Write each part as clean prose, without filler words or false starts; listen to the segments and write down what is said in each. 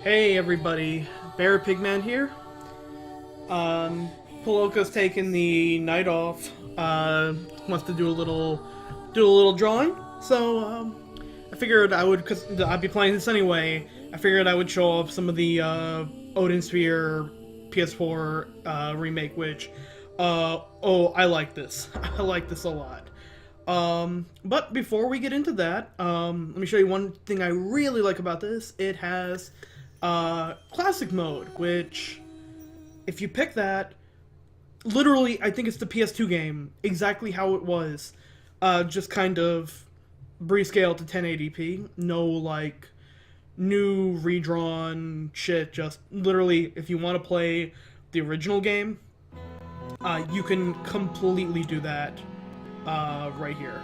Hey everybody, Bearpigman here. Poloka's taking the night off. Wants to do a little drawing. So I figured I would, cause I'd be playing this anyway. I figured I would show off some of the Odin Sphere PS4 remake, which I like this. I like this a lot. But before we get into that, let me show you one thing I really like about this. It has classic mode, which if you pick that, literally I think it's the PS2 game exactly how it was, just kind of rescaled to 1080p, no like new redrawn shit, just literally if you want to play the original game, you can completely do that right here.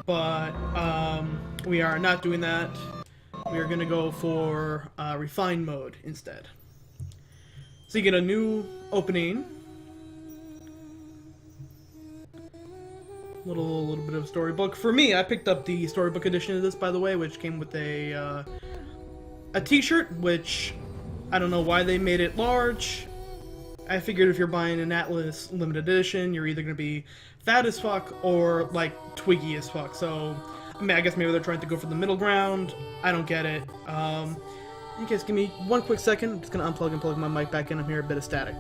But we are not doing that. We are going to go for refined mode instead. So you get a new opening. Little bit of a storybook. For me, I picked up the storybook edition of this, by the way, which came with a t-shirt, which I don't know why they made it large. I figured if you're buying an Atlas limited edition, you're either going to be fat as fuck or like twiggy as fuck. So I mean, I guess maybe they're trying to go for the middle ground. I don't get it. You guys give me one quick second. I'm just gonna unplug and plug my mic back in. I'm hearing a bit of static.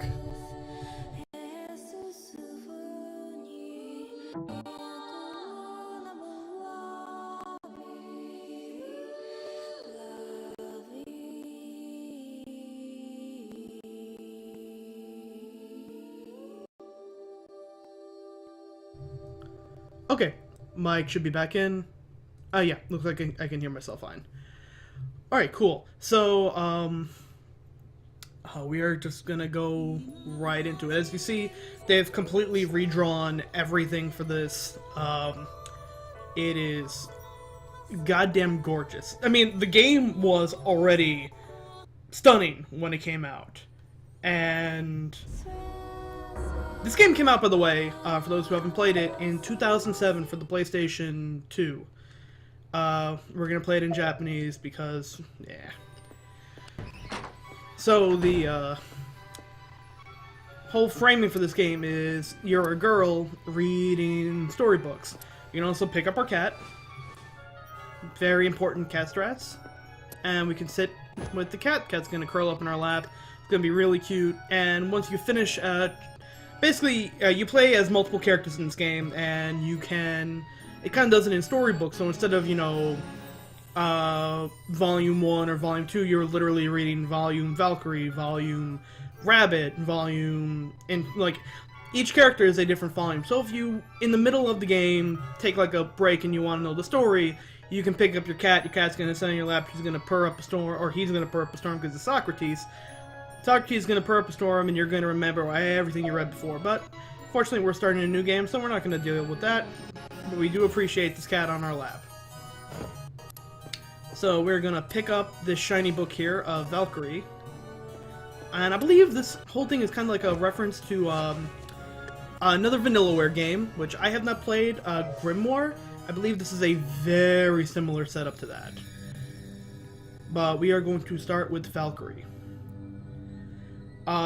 Okay, mic should be back in. Yeah, looks like I can hear myself fine. Alright, cool. So, we are just gonna go right into it. As you see, they've completely redrawn everything for this. It is goddamn gorgeous. I mean, the game was already stunning when it came out. And this game came out, by the way, for those who haven't played it, in 2007 for the PlayStation 2. We're gonna play it in Japanese because, yeah. So the whole framing for this game is you're a girl reading storybooks. You can also pick up our cat. Very important cat strats. And we can sit with the cat. Cat's gonna curl up in our lap. It's gonna be really cute. And once you finish, basically, you play as multiple characters in this game, and you can. It kind of does it in storybooks, so instead of, you know, Volume 1 or Volume 2, you're literally reading Volume Valkyrie, Volume Rabbit, Volume... And, like, each character is a different volume. So if you, in the middle of the game, take, like, a break and you want to know the story, you can pick up your cat. Your cat's going to sit on your lap, she's going to purr up a storm, or he's going to purr up a storm because it's Socrates. Socrates is going to purr up a storm, and you're going to remember everything you read before. But, fortunately, we're starting a new game, so we're not going to deal with that. But we do appreciate this cat on our lap. So we're gonna pick up this shiny book here of Valkyrie. And I believe this whole thing is kind of like a reference to another Vanillaware game, which I have not played, Grimoire. I believe this is a very similar setup to that. But we are going to start with Valkyrie.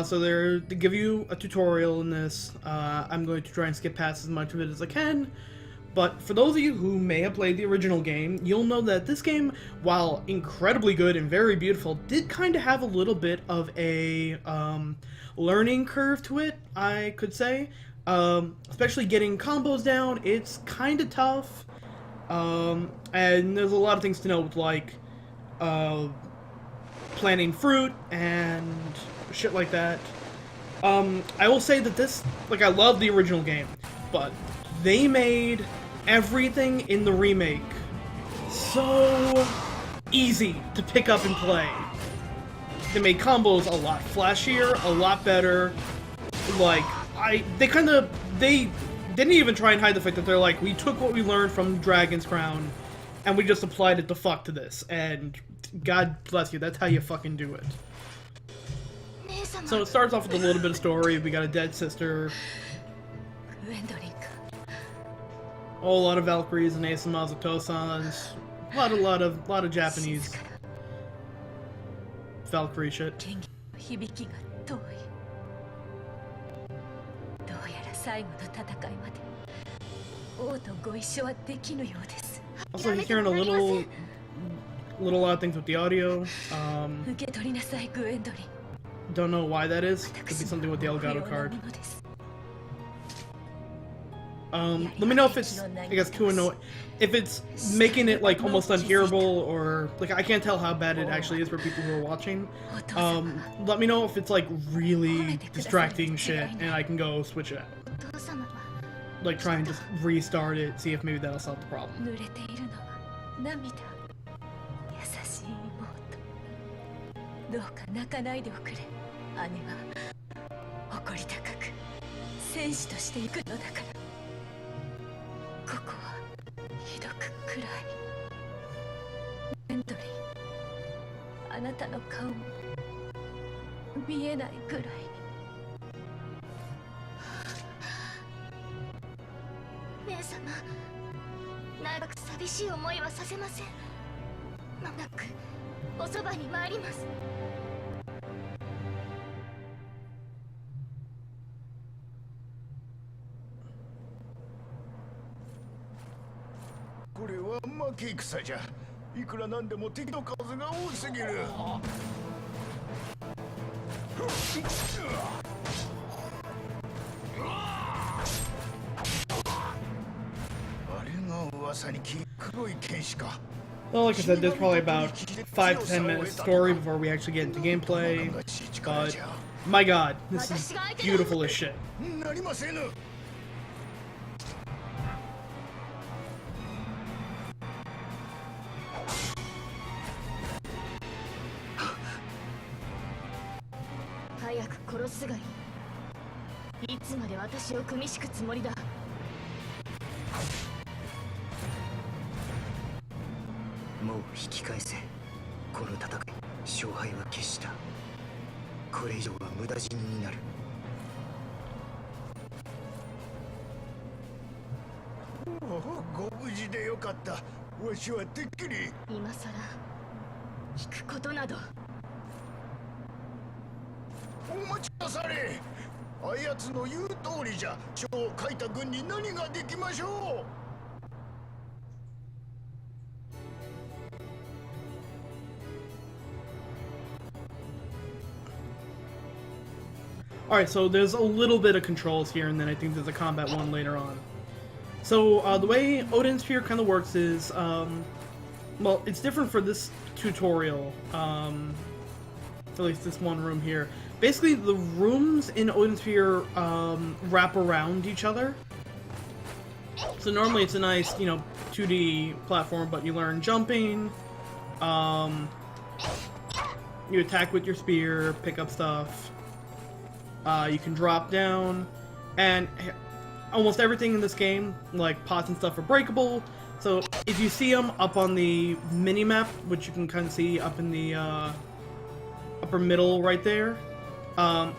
So they give you a tutorial in this. I'm going to try and skip past as much of it as I can. But for those of you who may have played the original game, you'll know that this game, while incredibly good and very beautiful, did kind of have a little bit of a learning curve to it, I could say. Especially getting combos down, it's kind of tough. And there's a lot of things to know with, like, planting fruit and shit like that. I will say that this, like, I love the original game, but they made everything in the remake so easy to pick up and play. They made combos a lot flashier, a lot better. Like, they didn't even try and hide the fact that they're like, we took what we learned from Dragon's Crown and we just applied it the fuck to this, and God bless you, that's how you fucking do it. So it starts off with a little bit of story. We got a dead sister. A whole lot of Valkyries and Asamas of Tosans. A lot of Japanese Valkyrie shit. 響きが遠い。どうやら最後の戦いまで王とご一緒はできぬようです。 Also, hearing a little odd things with the audio. 受け取りなさい、グエンドリン。 Don't know why that is. Could be something with the Elgato card. Let me know if it's, I guess, too annoying. If it's making it like almost unhearable, or like I can't tell how bad it actually is for people who are watching. Let me know if it's like really distracting shit, and I can go switch it out. Like try and just restart it, see if maybe that'll solve the problem. 濡れているのは涙。優しい妹。どうか泣かないでおくれ。姉は誇り高く戦士として行くのだから。ここはひどく暗い。エントリー、あなたの顔も見えないぐらいに。姉様、長く寂しい思いはさせません。まもなくおそばに参ります。これは負け戦じゃ。いくらなんでも敵の数が多すぎる。あれが噂に聞いた黒い剣士か。 Well, like I said, there's probably about 5 to 10 minutes story before we actually get into gameplay. But my god, this is beautiful as shit. なりませぬ。早く殺すがいい。いつまで私を組み敷くつもりだ。もう引き返せ。この戦い、勝敗は決した。これ以上は無駄死にになる。ご無事でよかった。わしはてっきり。今さら引くことなど。お待ちなされ。あやつの言う通りじゃ。書を書いた軍に何ができましょう。 Alright, so there's a little bit of controls here, and then I think there's a combat one later on. So, the way Odin Sphere kind of works is, well, it's different for this tutorial, at least this one room here. Basically, the rooms in Odin Sphere, wrap around each other. So normally it's a nice, you know, 2D platform, but you learn jumping, you attack with your spear, pick up stuff. You can drop down, and almost everything in this game, like pots and stuff, are breakable. So if you see them up on the mini-map, which you can kind of see up in the upper middle right there,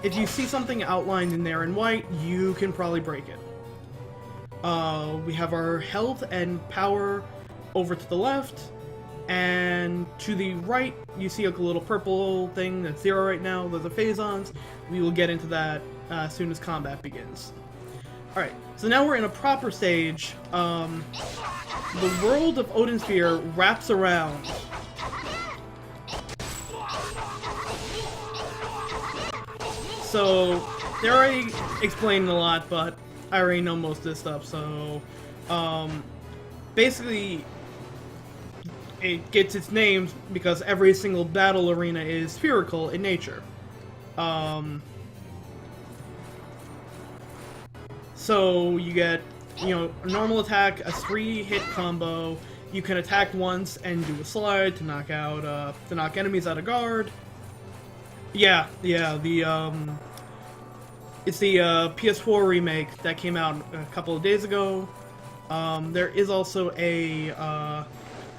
if you see something outlined in there in white, you can probably break it. We have our health and power over to the left, and to the right, you see like a little purple thing that's 0 right now. Those are phasons. We will get into that as soon as combat begins. Alright, so now we're in a proper stage. The world of Odin Sphere wraps around. So, they already explained a lot, but I already know most of this stuff, so... basically, it gets its name because every single battle arena is spherical in nature. So you get, you know, a normal attack, a 3-hit combo. You can attack once and do a slide to knock out, to knock enemies out of guard. Yeah, it's the PS4 remake that came out a couple of days ago. There is also a,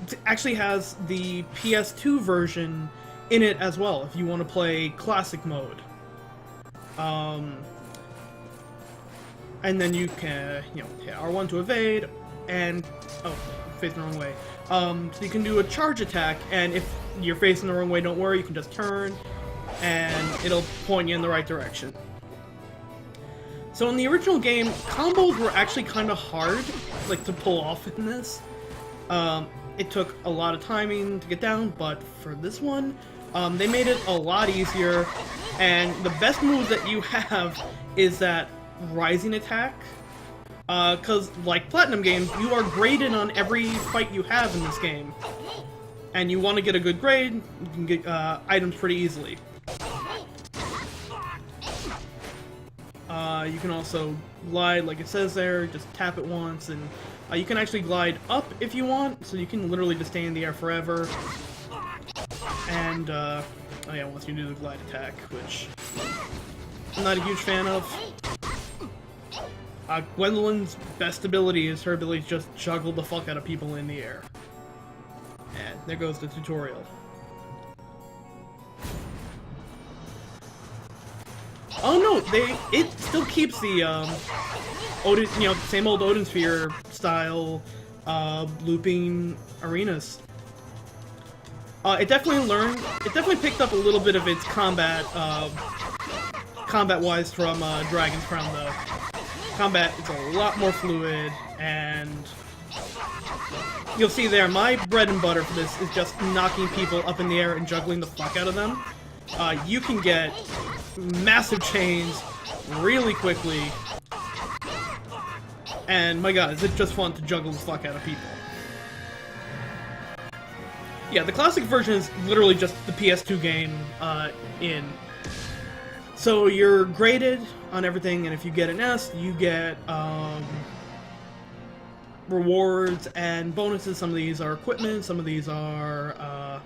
it actually has the PS2 version in it as well, if you want to play classic mode. And then you can, you know, hit R1 to evade, and, oh, facing the wrong way. So you can do a charge attack, and if you're facing the wrong way, don't worry, you can just turn, and it'll point you in the right direction. So in the original game, combos were actually kind of hard, like, to pull off in this. It took a lot of timing to get down, but for this one, they made it a lot easier, and the best move that you have is that rising attack. Because, like Platinum games, you are graded on every fight you have in this game. And you want to get a good grade, you can get items pretty easily. You can also glide, like it says there, just tap it once, and you can actually glide up if you want, so you can literally just stay in the air forever. And, oh yeah, once you do the glide attack, which I'm not a huge fan of. Gwendolyn's best ability is her ability to just juggle the fuck out of people in the air. And there goes the tutorial. Oh no, it still keeps the Odin, same old Odin Sphere style looping arenas. It definitely picked up a little bit of its combat wise from Dragon's Crown though. Combat is a lot more fluid, and you'll see there, my bread and butter for this is just knocking people up in the air and juggling the fuck out of them. You can get massive chains really quickly, and my god, is it just fun to juggle the fuck out of people. Yeah, the classic version is literally just the PS2 game So you're graded on everything, and if you get an S, you get rewards and bonuses. Some of these are equipment, some of these are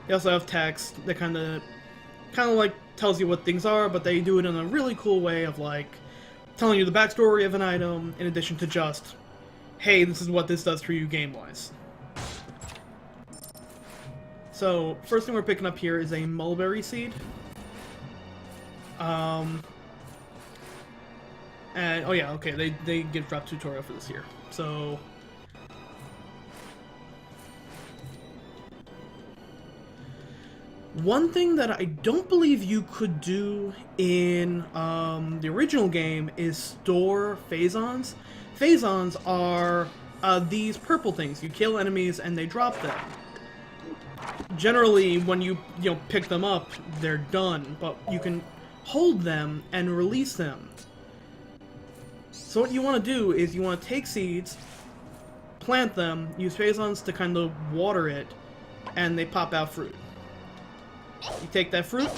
they also have text that kind of like tells you what things are, but they do it in a really cool way of like telling you the backstory of an item in addition to just, hey, this is what this does for you game-wise. So first thing we're picking up here is a mulberry seed. And oh yeah, okay, they give drop tutorial for this here. So one thing that I don't believe you could do in the original game is store phasons. Phasons are these purple things. You kill enemies and they drop them. Generally, when you pick them up, they're done, but you can hold them and release them. So what you want to do is you want to take seeds, plant them, use phasons to kind of water it, and they pop out fruit. You take that fruit,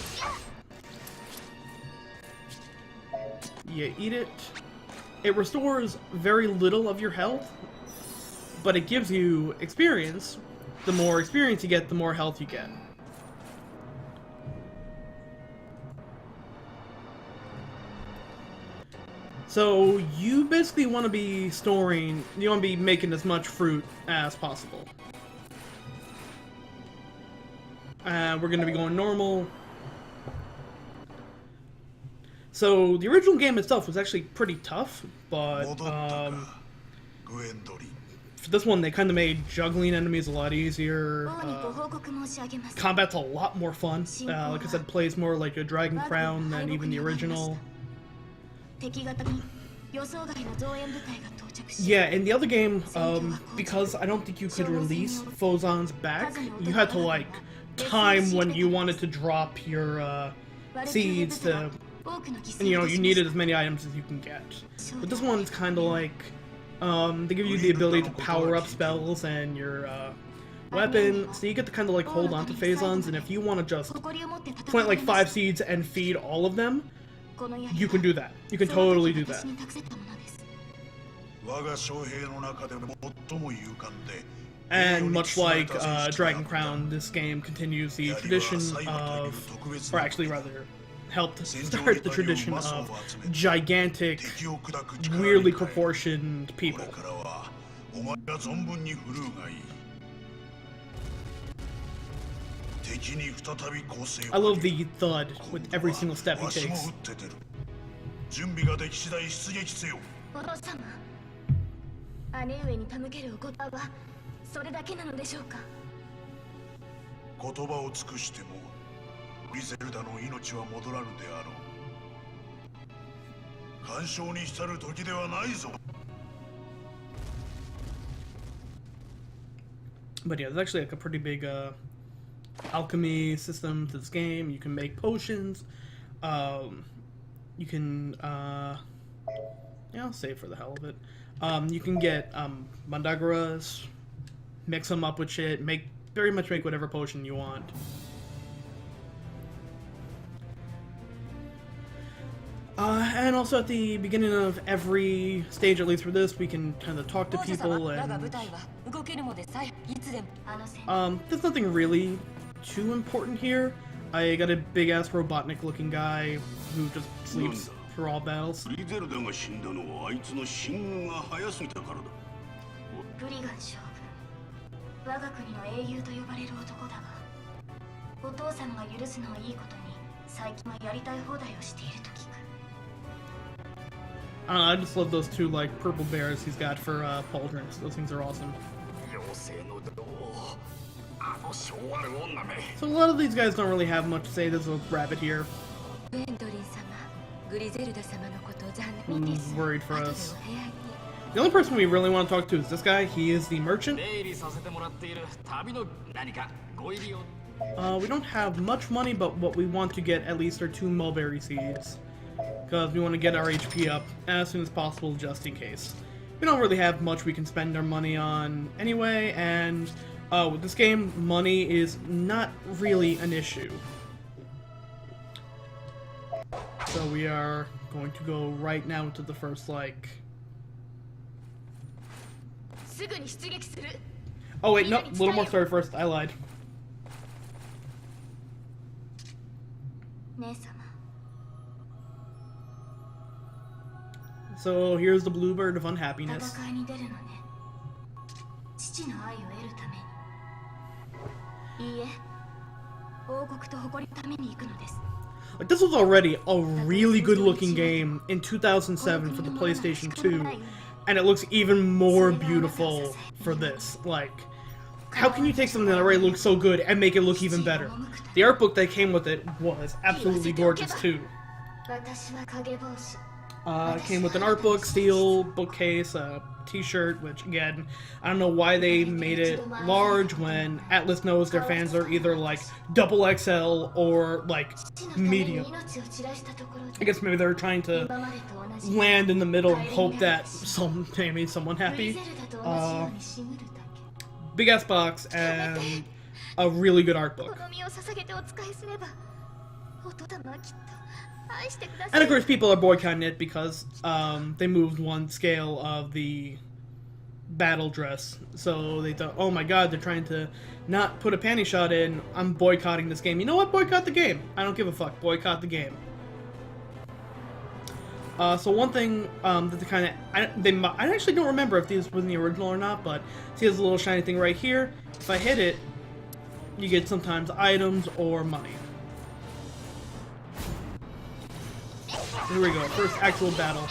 you eat it. It restores very little of your health, but it gives you experience. The more experience you get, the more health you get. So you basically want to be storing, you want to be making as much fruit as possible. We're going to be going normal. So the original game itself was actually pretty tough, but for this one they kind of made juggling enemies a lot easier. Combat's a lot more fun. Like I said, plays more like a Dragon Crown than even the original. Yeah, in the other game, because I don't think you could release phasons back, you had to like time when you wanted to drop your seeds to, and you needed as many items as you can get. But this one's kind of like, they give you the ability to power up spells and your weapon, so you get to kind of like hold on to phasons, and if you want to just plant like 5 seeds and feed all of them, you can do that. You can totally do that. And much like Dragon Crown, this game continues the tradition of, or actually rather, helped start the tradition of gigantic, weirdly proportioned people. I love the thud with every single step he takes. それだけなのでしょうか。言葉を尽くしてもグリゼルダの命は戻らぬであろう。干渉に浸る時ではないぞ。 But yeah, there's actually like a pretty big alchemy system to this game. You can make potions. You can yeah, I'll save for the hell of it. You can get mandagaras, mix them up with shit, very much make whatever potion you want. And also at the beginning of every stage, at least for this, we can kind of talk to people and there's nothing really too important here. I got a big ass Robotnik looking guy who just sleeps for all battles. ブリガン将軍、我が国の英雄と呼ばれる男だが、お父様が許すのはいいことに、最近はやりたい放題をしていると聞く。 I just love those two like purple bears he's got for pauldrons. Those things are awesome. So a lot of these guys don't really have much to say. There's a rabbit here. Worried for us. The only person we really want to talk to is this guy. He is the merchant. We don't have much money, but what we want to get at least are 2 mulberry seeds. Because we want to get our HP up as soon as possible just in case. We don't really have much we can spend our money on anyway, and with this game, money is not really an issue. So we are going to go right now into the first, like... Oh wait, no, a little more story first, I lied. So here's the bluebird of unhappiness. Like, this was already a really good looking game in 2007 for the PlayStation 2, and it looks even more beautiful for this. Like, how can you take something that already looks so good and make it look even better? The art book that came with it was absolutely gorgeous too. It came with an art book, steel bookcase, a t-shirt, which again, I don't know why they made it large when Atlas knows their fans are either like double XL or like medium. I guess maybe they're trying to land in the middle and hope that made someone happy. Big ass box and a really good art book. And of course people are boycotting it because they moved one scale of the battle dress. So they thought, oh my god, they're trying to not put a panty shot in. I'm boycotting this game. You know what? Boycott the game. I don't give a fuck. Boycott the game. So one thing that they kind of... I actually don't remember if this was in the original or not, but see this little shiny thing right here? If I hit it, you get sometimes items or money. Here we go, first actual battle.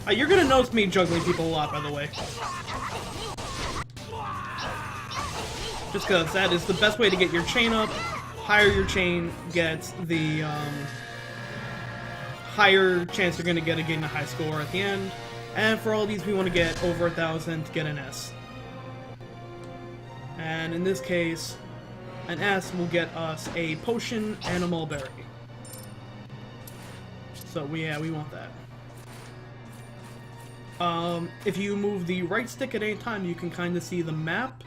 You're gonna notice me juggling people a lot, by the way. Just because that is the best way to get your chain up. Higher your chain gets, the higher chance you're gonna get of getting a high score at the end. And for all these, we want to get over 1,000 to get an S. And in this case, an S will get us a potion and a mulberry. So yeah, we want that. If you move the right stick at any time, you can kind of see the map.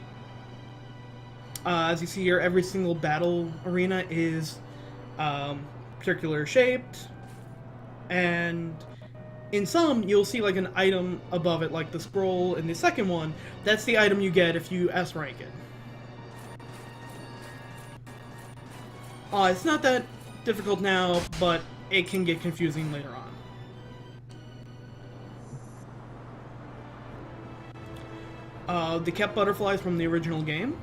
As you see here, every single battle arena is circular shaped, and in some, you'll see like an item above it, like the scroll in the second one. That's the item you get if you S rank it. It's not that difficult now, but it can get confusing later on. They kept butterflies from the original game.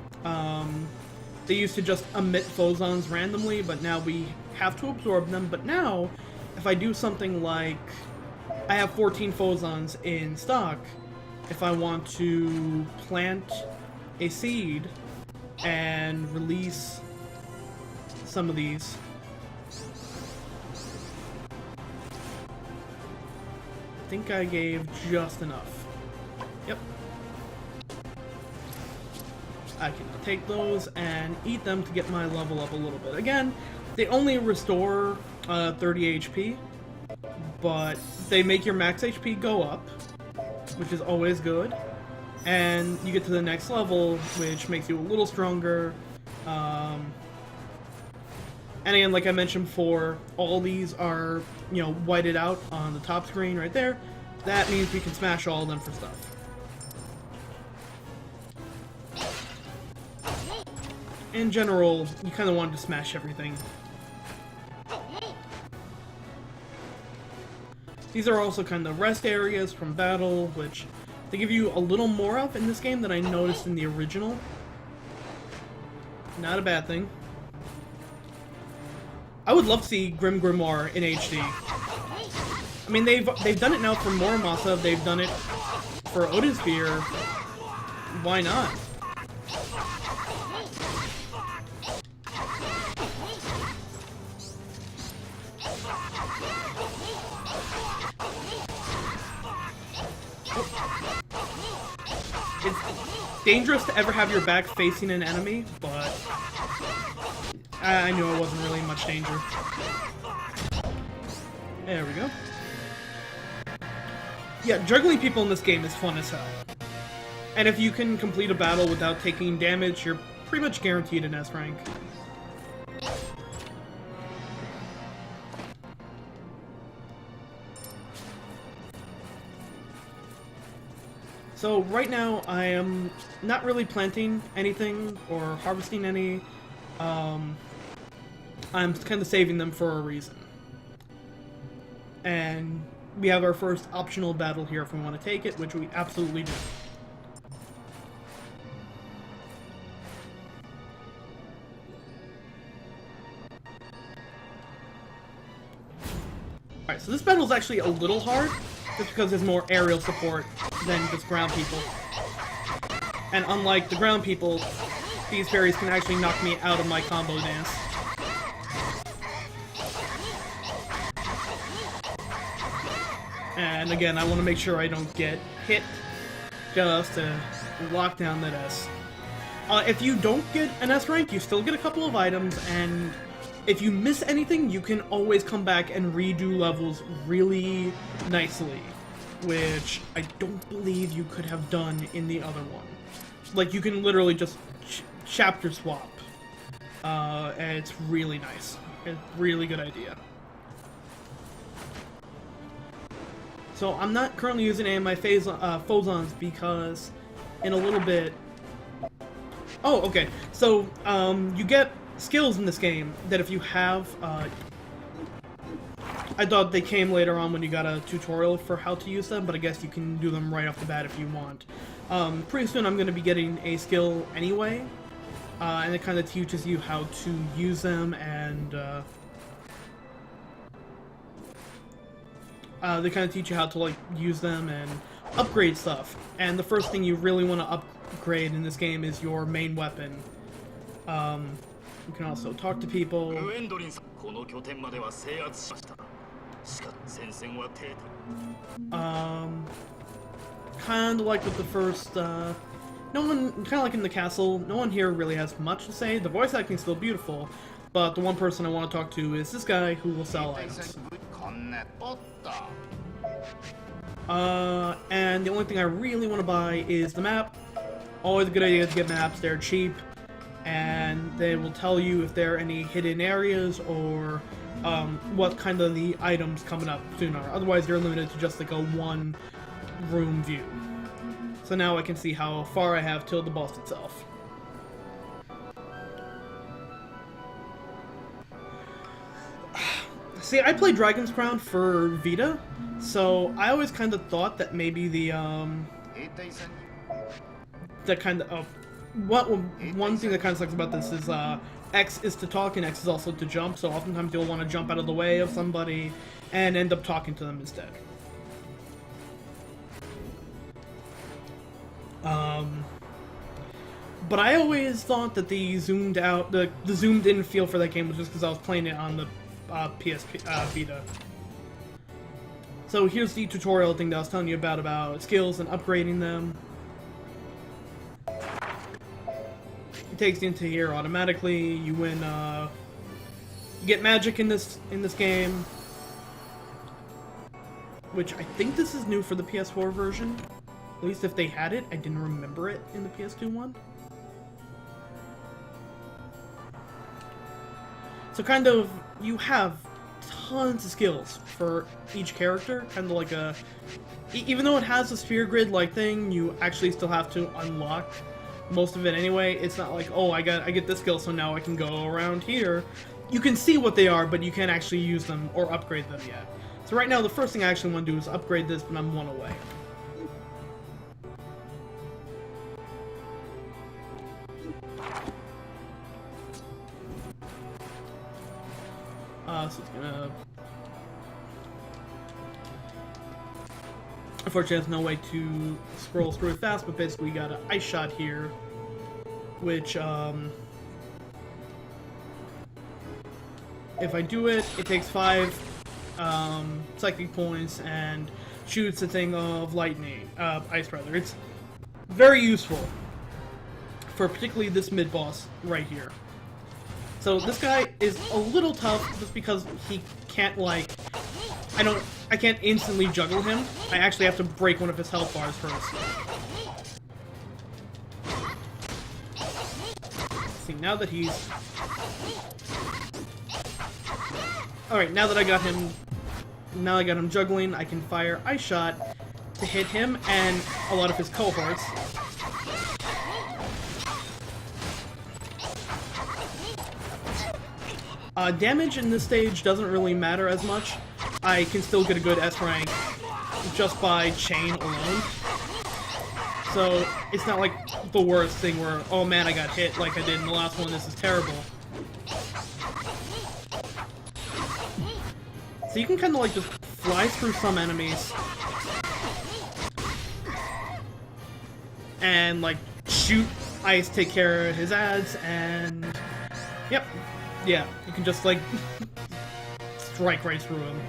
they used to just emit phosons randomly, but now we have to absorb them. But now, if I do something like, I have 14 phosons in stock, if I want to plant a seed and release some of these, I think I gave just enough. Yep. I can take those and eat them to get my level up a little bit. Again, they only restore 30 HP, but they make your max HP go up, which is always good. And you get to the next level, which makes you a little stronger. And again, like I mentioned before, all these are, you know, whited out on the top screen right there. That means we can smash all of them for stuff. In general, you kind of want to smash everything. These are also kind of rest areas from battle, which they give you a little more of in this game than I noticed in the original. Not a bad thing. I would love to see Grim Grimoire in HD. I mean, they've done it now for Muramasa, they've done it for Odin Sphere. Why not? It's dangerous to ever have your back facing an enemy, but I knew it wasn't really much danger. There we go. Yeah, juggling people in this game is fun as hell. And if you can complete a battle without taking damage, you're pretty much guaranteed an S rank. So right now I am not really planting anything or harvesting any. I'm kind of saving them for a reason. And we have our first optional battle here if we want to take it, which we absolutely do. Alright, so this battle is actually a little hard, just because there's more aerial support than just ground people. And unlike the ground people, these fairies can actually knock me out of my combo dance. And again, I want to make sure I don't get hit just to lock down that S. If you don't get an S rank, you still get a couple of items, and if you miss anything, you can always come back and redo levels really nicely, which I don't believe you could have done in the other one. Like, you can literally just chapter swap, and it's really nice. It's a really good idea. So I'm not currently using any of my phosons because in a little bit... Oh, okay. So, you get skills in this game that if you have... I thought they came later on when you got a tutorial for how to use them, but I guess you can do them right off the bat if you want. Pretty soon I'm going to be getting a skill anyway, and it kind of teaches you how to use them, and they kind of teach you how to, like, use them and upgrade stuff. And the first thing you really want to upgrade in this game is your main weapon. You can also talk to people. Kind of like with the first, no one, kind of like in the castle, no one here really has much to say. The voice acting is still beautiful, but the one person I want to talk to is this guy who will sell items. And the only thing I really want to buy is the map. Always a good idea to get maps, they're cheap, and they will tell you if there are any hidden areas or what kind of the items coming up soon are. Otherwise you're limited to just like a one room view. So now I can see how far I have till the boss itself. See, I play Dragon's Crown for Vita, so I always kind of thought that maybe the, one thing that kind of sucks about this is X is to talk and X is also to jump, so oftentimes you'll want to jump out of the way of somebody and end up talking to them instead. But I always thought that the zoomed out, the zoomed in feel for that game was just because I was playing it on the PSP Vita. So here's the tutorial thing that I was telling you about skills and upgrading them. It takes you into here automatically. You win. You get magic in this game, which I think this is new for the PS4 version. At least if they had it, I didn't remember it in the PS2 one. So kind of, you have tons of skills for each character, kind of like a... Even though it has a sphere grid-like thing, you actually still have to unlock most of it anyway. It's not like, oh, I get this skill, so now I can go around here. You can see what they are, but you can't actually use them or upgrade them yet. So right now, the first thing I actually want to do is upgrade this, but I'm one away. So it's gonna... Unfortunately, there's no way to scroll through it fast, but basically we got an ice shot here, which, if I do it, it takes 5 psychic points and shoots a thing of lightning, ice rather. It's very useful for particularly this mid-boss right here. So this guy is a little tough just because he can't, like, I can't instantly juggle him. I actually have to break one of his health bars first. See, now that he's... Alright, now that I got him juggling, I can fire Ice Shot to hit him and a lot of his cohorts. Damage in this stage doesn't really matter as much. I can still get a good S rank just by chain alone. So it's not like the worst thing where, oh man, I got hit like I did in the last one, this is terrible. So you can kind of like just fly through some enemies and like shoot ice, take care of his ads, and yep. Yeah, you can just, like, strike right through him.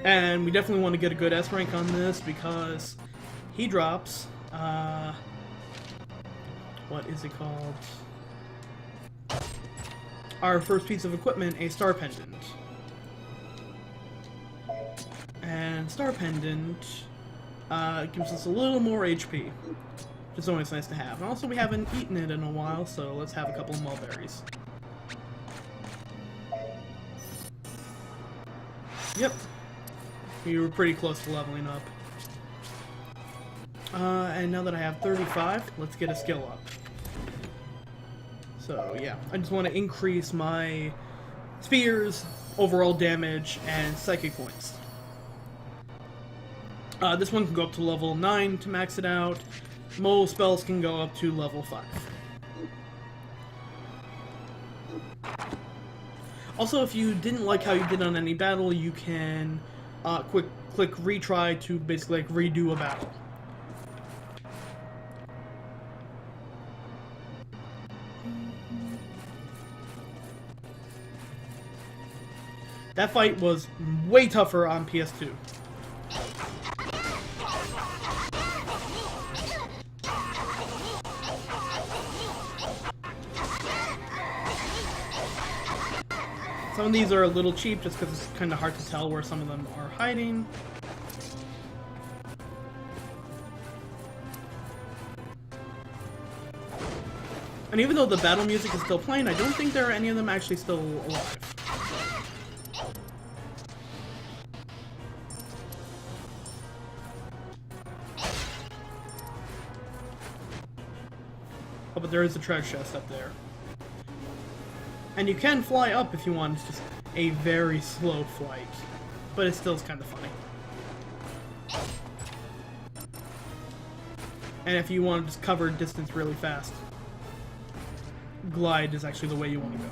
And we definitely want to get a good S rank on this because he drops, what is it called? Our first piece of equipment, a Star Pendant. And Star Pendant, gives us a little more HP. It's always nice to have. And also, we haven't eaten it in a while, so let's have a couple of mulberries. Yep. We were pretty close to leveling up. And now that I have 35, let's get a skill up. So, yeah. I just want to increase my spears, overall damage, and psychic points. This one can go up to level 9 to max it out. Most spells can go up to level 5. Also, if you didn't like how you did on any battle, you can click retry to basically like redo a battle. That fight was way tougher on PS2. Some of these are a little cheap just because it's kind of hard to tell where some of them are hiding. And even though the battle music is still playing, I don't think there are any of them actually still alive. Oh, but there is a treasure chest up there. And you can fly up if you want, it's just a very slow flight. But it still is kind of funny. And if you want to just cover distance really fast, glide is actually the way you want to go.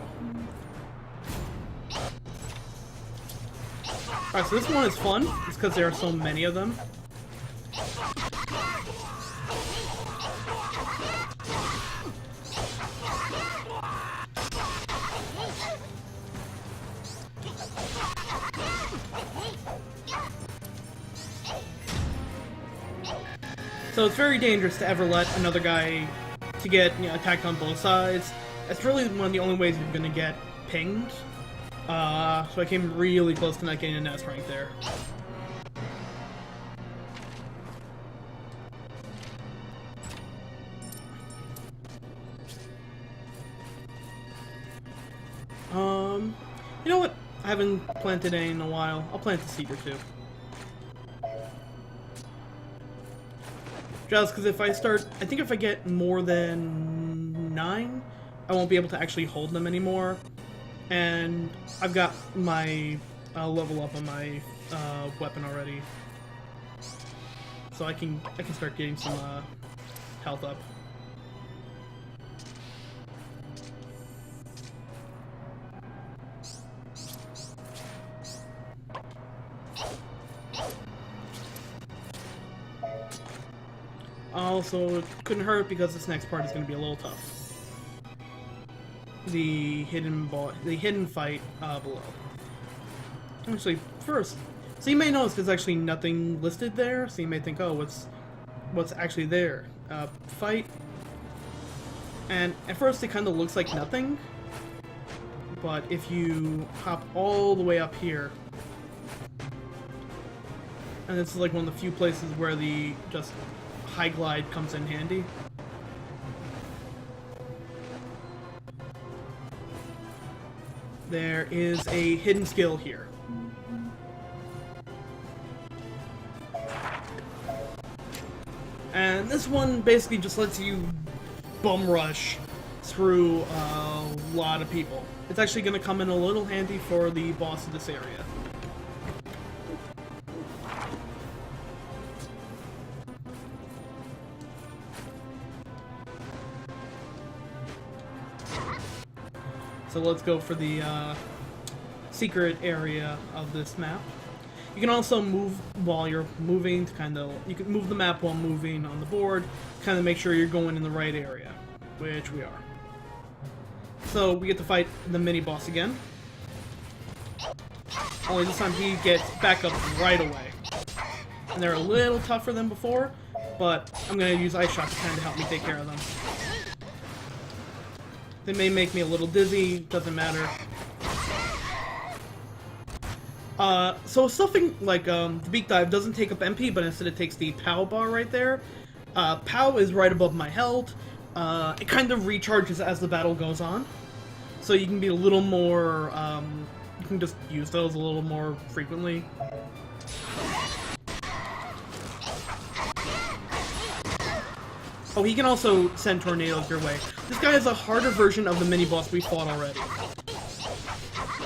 Alright, so this one is fun, just because there are so many of them. So it's very dangerous to ever let another guy to get attacked on both sides. That's really one of the only ways you're gonna get pinged. So I came really close to not getting a nest rank there. You know what? I haven't planted any in a while. I'll plant the seed or two. Just because if I start, I think if I get more than 9, I won't be able to actually hold them anymore. And I've got my level up on my weapon already, so I can start getting some health up. Also, it couldn't hurt because this next part is going to be a little tough. The hidden fight below. Actually, first, so you may notice there's actually nothing listed there. So you may think, oh, what's actually there? Fight. And at first, it kind of looks like nothing. But if you hop all the way up here, and this is like one of the few places where the just high glide comes in handy. There is a hidden skill here. And this one basically just lets you bum rush through a lot of people. It's actually going to come in a little handy for the boss of this area. So let's go for the secret area of this map. You can also move while you're moving to you can move the map while moving on the board, kind of make sure you're going in the right area, which we are. So we get to fight the mini boss again. Only this time he gets back up right away. And they're a little tougher than before, but I'm going to use Ice Shot to kind of help me take care of them. They may make me a little dizzy, doesn't matter. So something like the Beak Dive doesn't take up MP, but instead it takes the POW bar right there. POW is right above my health. It kind of recharges as the battle goes on. So you can be a little more, you can just use those a little more frequently. Oh, he can also send tornadoes your way. This guy is a harder version of the mini-boss we fought already.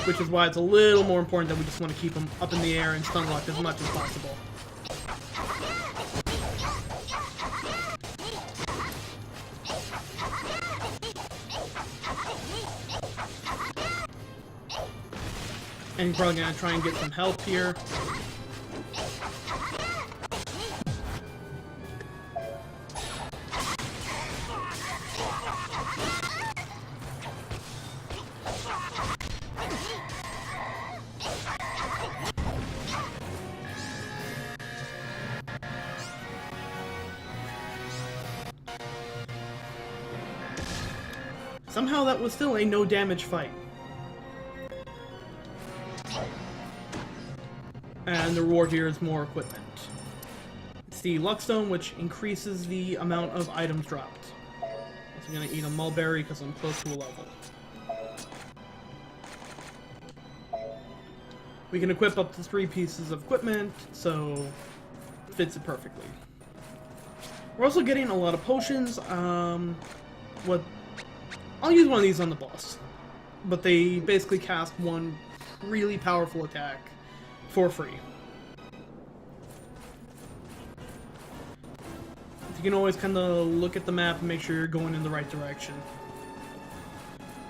Which is why it's a little more important that we just want to keep him up in the air and stun-locked as much as possible. And he's probably going to try and get some health here. Somehow that was still a no damage fight. And the reward here is more equipment. It's the Luckstone, which increases the amount of items dropped. So I'm gonna eat a mulberry because I'm close to a level. We can equip up to 3 pieces of equipment, so it fits it perfectly. We're also getting a lot of potions. I'll use one of these on the boss, but they basically cast one really powerful attack for free. you can always kind of look at the map and make sure you're going in the right direction.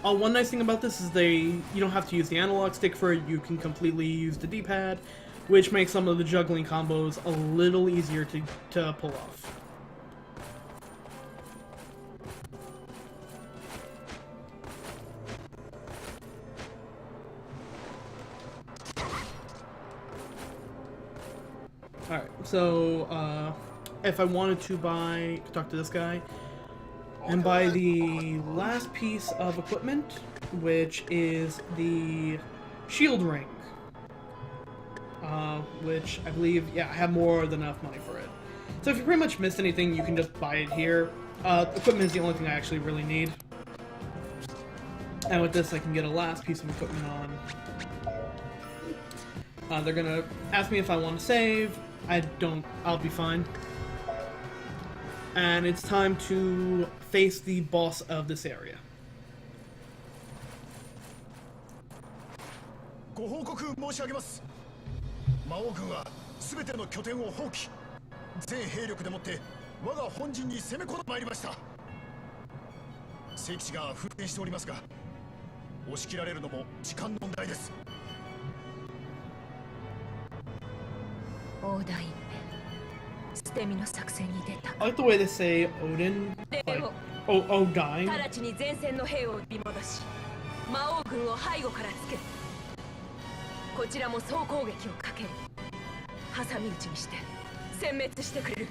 One nice thing about this is you don't have to use the analog stick for it, you can completely use the D-pad, which makes some of the juggling combos a little easier to pull off. Alright, so if I wanted to talk to this guy, and buy the last piece of equipment, which is the shield ring. Which I believe, yeah, I have more than enough money for it. So if you pretty much missed anything, you can just buy it here. Equipment is the only thing I actually really need. And with this, I can get a last piece of equipment on. They're gonna ask me if I want to save. I don't. I'll be fine. And it's time to face the boss of this area. ご報告申し上げます。魔王軍は全ての拠点を放棄。全兵力でもって我が本陣に攻め込んでまいりました。聖騎士が奮戦しておりますが、押し切られるのも時間の問題です。オーダーイン捨て身の作戦に出た。 I like the way they say Odin, like, Odin. 直ちに前線の兵を呼び戻し、魔王軍を背後からつける。こちらも総攻撃をかける。挟み撃ちにして殲滅してくれる。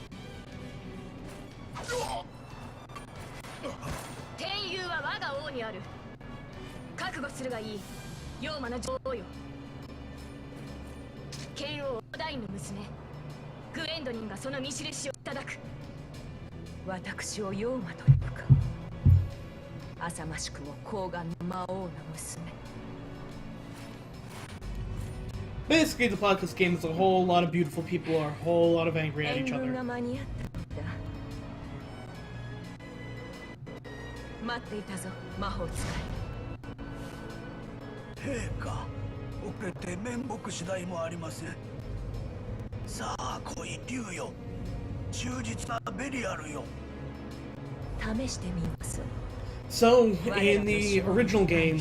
天佑は我が王にある。覚悟するがいい。妖魔の女王よ。剣王オダインの娘グエンドリンがその見印をいただく。私を妖魔と呼ぶか。浅ましくも高顔の魔王の娘。 Basically, the plot of this game is a whole lot of beautiful people are a whole lot of angry at each 援軍 other. が間に合ったんだ。待っていたぞ、魔法使い。陛下、遅れて面目次第もありません。さあ来い竜よ、忠実なベリアルよ。試してみます。 So, in the original game,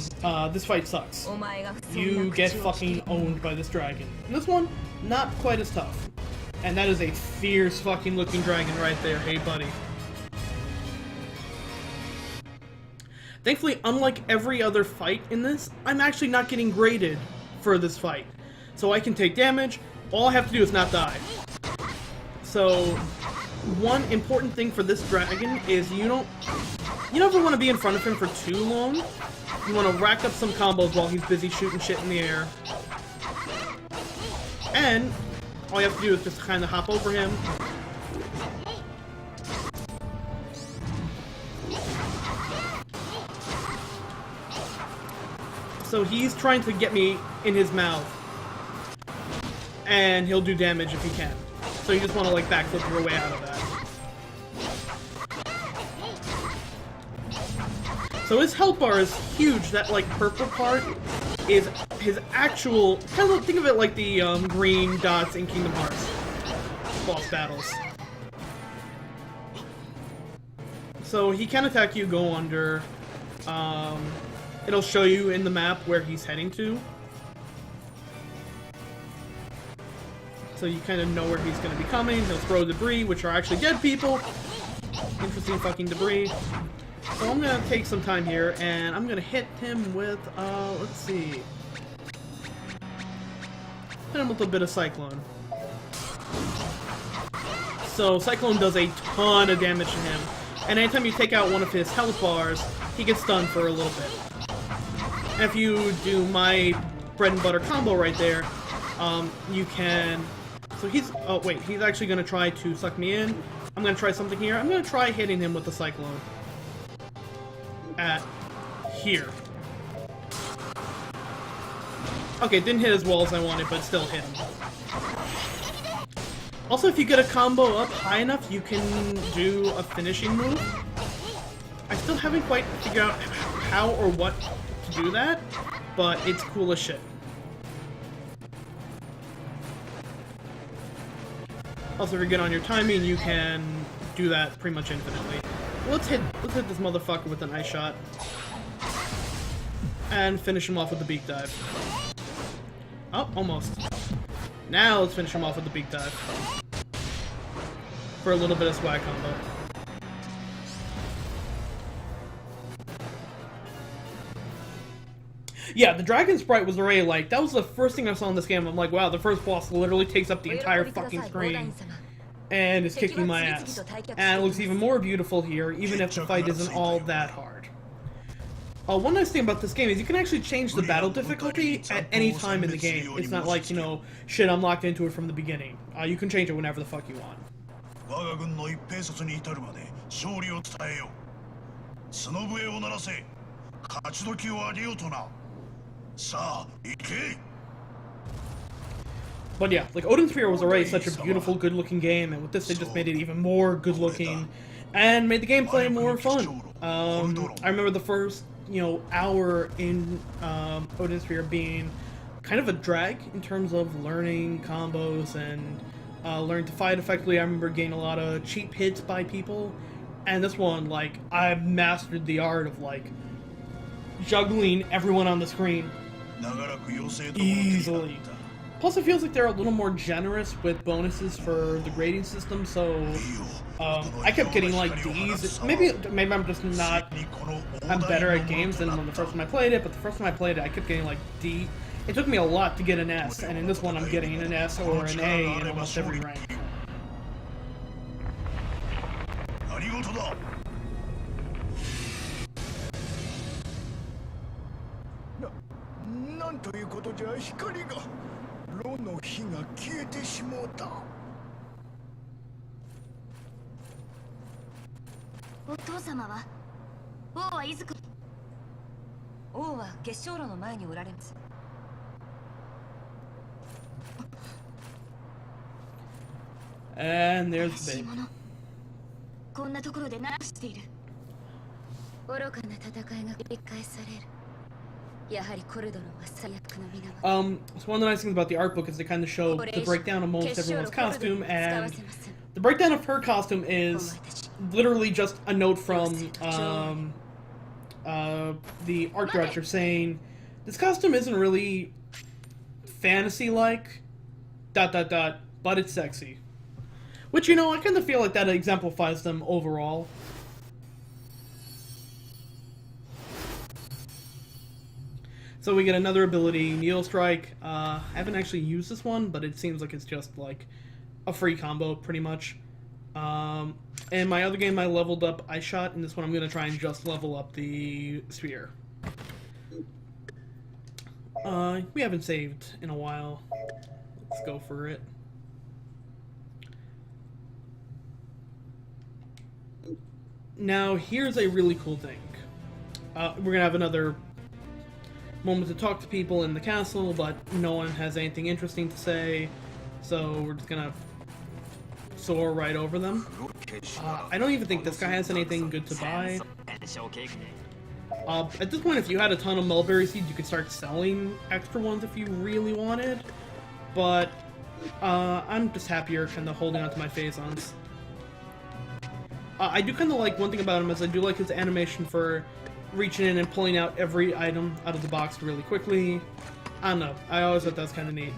this fight sucks. お前が不遜な You get 口を fucking owned by this dragon. In this one, not quite as tough. And that is a fierce fucking looking dragon right there. Hey, buddy. Thankfully, unlike every other fight in this, I'm actually not getting graded for this fight. So I can take damage, all I have to do is not die. So, one important thing for this dragon is you never want to be in front of him for too long. You want to rack up some combos while he's busy shooting shit in the air. And all you have to do is just kind of hop over him. So he's trying to get me in his mouth. And he'll do damage if he can. So you just want to like backflip your way out of that. So his health bar is huge. That like purple part is his actual, kind of think of it like the green dots in Kingdom Hearts boss battles. So he can attack you, go under. It'll show you in the map where he's heading to. So you kind of know where he's going to be coming. He'll throw debris, which are actually dead people. Interesting fucking debris. So I'm going to take some time here, and I'm going to hit him with, let's see. Hit him with a bit of Cyclone. So Cyclone does a ton of damage to him. And anytime you take out one of his health bars, he gets stunned for a little bit. And if you do my bread and butter combo right there, you can... So he's... Oh, wait. He's actually going to try to suck me in. I'm going to try something here. I'm going to try hitting him with the Cyclone. At here. Okay, didn't hit as well as I wanted, but still hit him. Also, if you get a combo up high enough, you can do a finishing move. I still haven't quite figured out how or what to do that, but it's cool as shit. Also, if you're good on your timing, you can do that pretty much infinitely. Let's hit this motherfucker with an ice shot. And finish him off with the beak dive. Oh, almost. Now let's finish him off with the beak dive. For a little bit of swag combo. Yeah, the dragon sprite was already like, that was the first thing I saw in this game. I'm like, wow, the first boss literally takes up the entire fucking screen. And is kicking my ass. And it looks even more beautiful here, even if the fight isn't all that hard. One nice thing about this game is you can actually change the battle difficulty at any time in the game. It's not like, you know, shit, I'm locked into it from the beginning. You can change it whenever the fuck you want. But yeah, like Odin Sphere was already such a beautiful, good-looking game, and with this they just made it even more good-looking, and made the gameplay more fun. I remember the first, you know, hour in Odin Sphere being kind of a drag in terms of learning combos and learning to fight effectively. I remember getting a lot of cheap hits by people, and this one, like, I mastered the art of, like, juggling everyone on the screen easily. Plus, it feels like they're a little more generous with bonuses for the grading system, so I kept getting like D's. Maybe I'm just not. I'm better at games than when the first time I played it, but the first time I played it, I kept getting like D. It took me a lot to get an S, and in this one, I'm getting an S or an A in almost every rank. And there's the bait. So one of the nice things about the art book is they kind of show the breakdown of almost everyone's costume, and the breakdown of her costume is literally just a note from the art director saying, this costume isn't really fantasy-like, ... but it's sexy. Which, you know, I kind of feel like that exemplifies them overall. So we get another ability, Needle Strike. I haven't actually used this one, but it seems like it's just like a free combo, pretty much. In my other game, I leveled up Ice Shot, and this one I'm going to try and just level up the Sphere. We haven't saved in a while. Let's go for it. Now, here's a really cool thing. We're going to have another moment to talk to people in the castle, but no one has anything interesting to say, so we're just going to soar right over them. I don't even think this guy has anything good to buy. At this point, if you had a ton of mulberry seeds, you could start selling extra ones if you really wanted, but I'm just happier kind of holding on to my phasons. I do kind of like, one thing about him is I do like his animation for reaching in and pulling out every item out of the box really quickly. I don't know, I always thought that was kind of neat.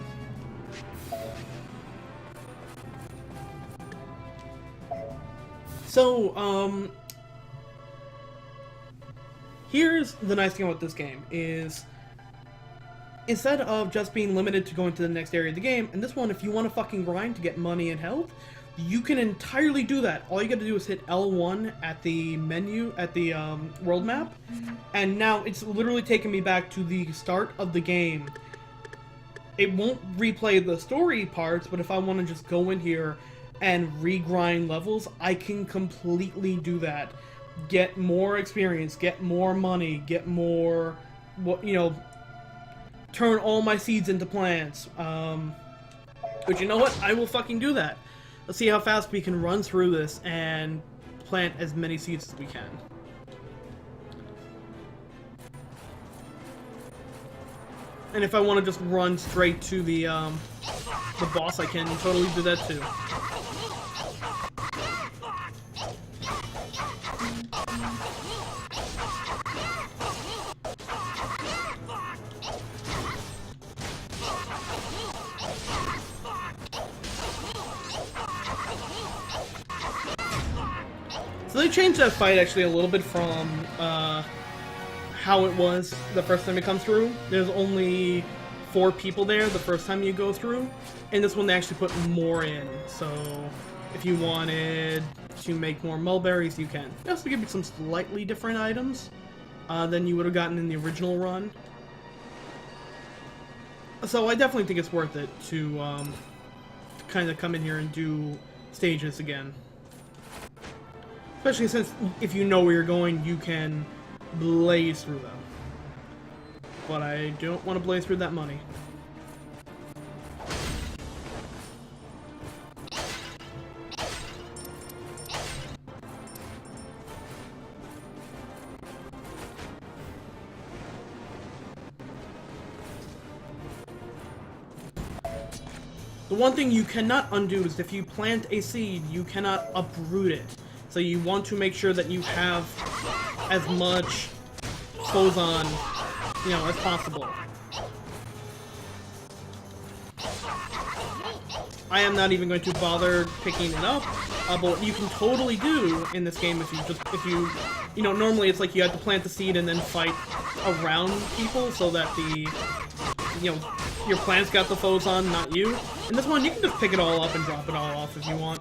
So, here's the nice thing about this game, is instead of just being limited to going to the next area of the game, in this one, if you want to fucking grind to get money and health, you can entirely do that. All you gotta do is hit L1 at the menu, at the world map, and now it's literally taking me back to the start of the game. It won't replay the story parts, but if I want to just go in here and regrind levels, I can completely do that. Get more experience, get more money, get more, you know, turn all my seeds into plants. But you know what? I will fucking do that. Let's see how fast we can run through this and plant as many seeds as we can. And if I want to just run straight to the boss, I can totally do that too. So they changed that fight actually a little bit from how it was the first time you come through. There's only 4 people there the first time you go through, and this one they actually put more in. So if you wanted to make more mulberries, you can. They also give you some slightly different items than you would have gotten in the original run. So I definitely think it's worth it to kind of come in here and do stages again. Especially since if you know where you're going, you can blaze through them. But I don't want to blaze through that money. The one thing you cannot undo is if you plant a seed, you cannot uproot it. So you want to make sure that you have as much Phozon, as possible. I am not even going to bother picking it up, but what you can totally do in this game if you normally it's like you have to plant the seed and then fight around people so that your plants got the Phozon, not you. In this one, you can just pick it all up and drop it all off if you want.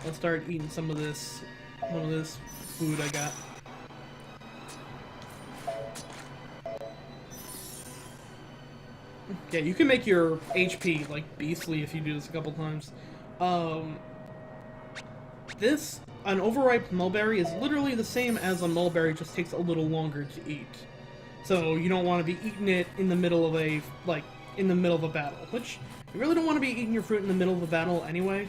Let's start eating some of this food I got. Yeah, you can make your HP, like, beastly if you do this a couple times. An overripe mulberry is literally the same as a mulberry, just takes a little longer to eat. So you don't want to be eating it in the middle of a battle, which you really don't want to be eating your fruit in the middle of a battle anyway.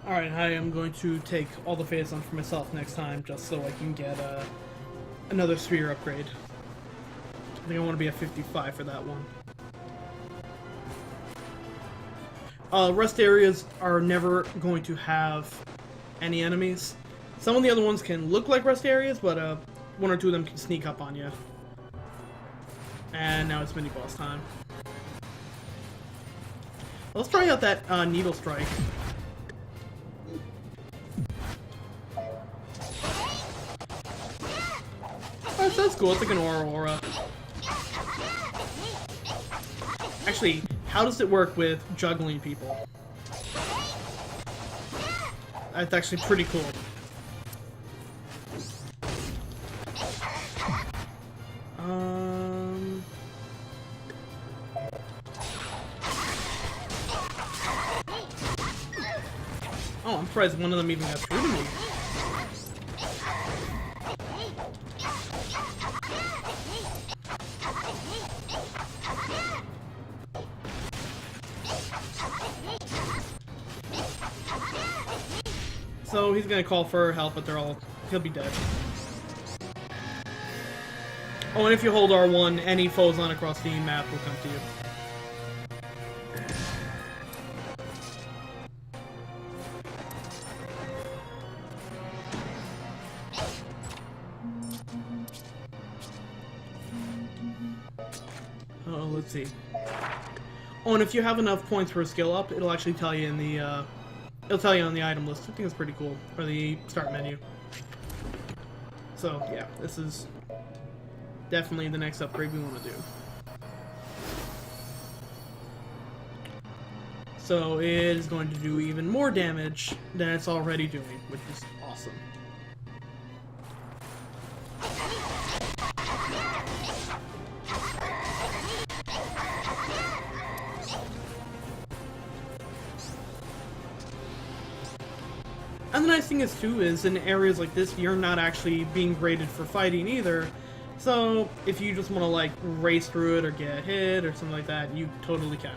Alright, I am going to take all the Phazon for myself next time, just so I can get another sphere upgrade. I think I want to be at 55 for that one. Rest areas are never going to have any enemies. Some of the other ones can look like rest areas, but one or two of them can sneak up on you. And now it's mini-boss time. Let's try out that Needle Strike. That's cool, it's like an aura. Actually, how does it work with juggling people? That's actually pretty cool. Oh, I'm surprised one of them even got through to me. So he's gonna call for help, but he'll be dead. Oh, and if you hold R1, any Phozon across the map will come to you. Oh, let's see. Oh, and if you have enough points for a skill up, it'll actually tell you in the, it'll tell you on the item list. I think it's pretty cool. Or the start menu. So yeah, this is definitely the next upgrade we want to do. So it is going to do even more damage than it's already doing, which is awesome. And the nice thing is, too, is in areas like this, you're not actually being graded for fighting either. So, if you just want to, like, race through it or get hit or something like that, you totally can.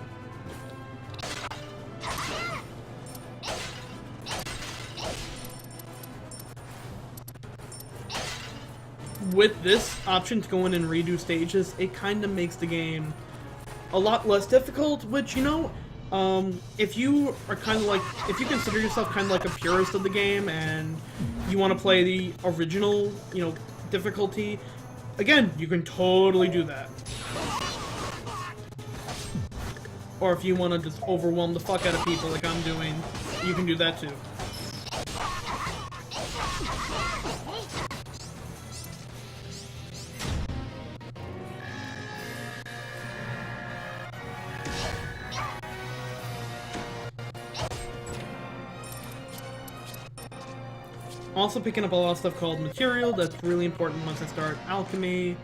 With this option to go in and redo stages, it kind of makes the game a lot less difficult, which, you know, if you are kind of like, if you consider yourself kind of like a purist of the game and you want to play the original, you know, difficulty, again, you can totally do that. Or if you want to just overwhelm the fuck out of people like I'm doing, you can do that too. Also picking up a lot of stuff called material. That's really important once I start alchemy,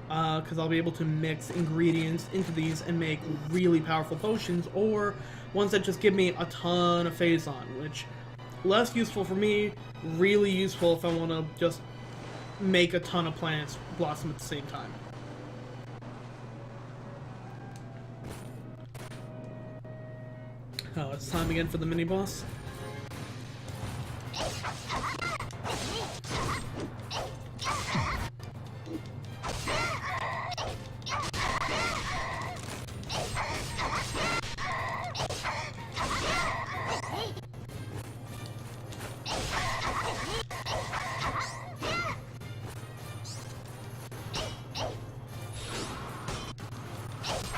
because I'll be able to mix ingredients into these and make really powerful potions, or ones that just give me a ton of phase on, which less useful for me, really useful if I want to just make a ton of plants blossom at the same time. Oh, it's time again for the mini-boss.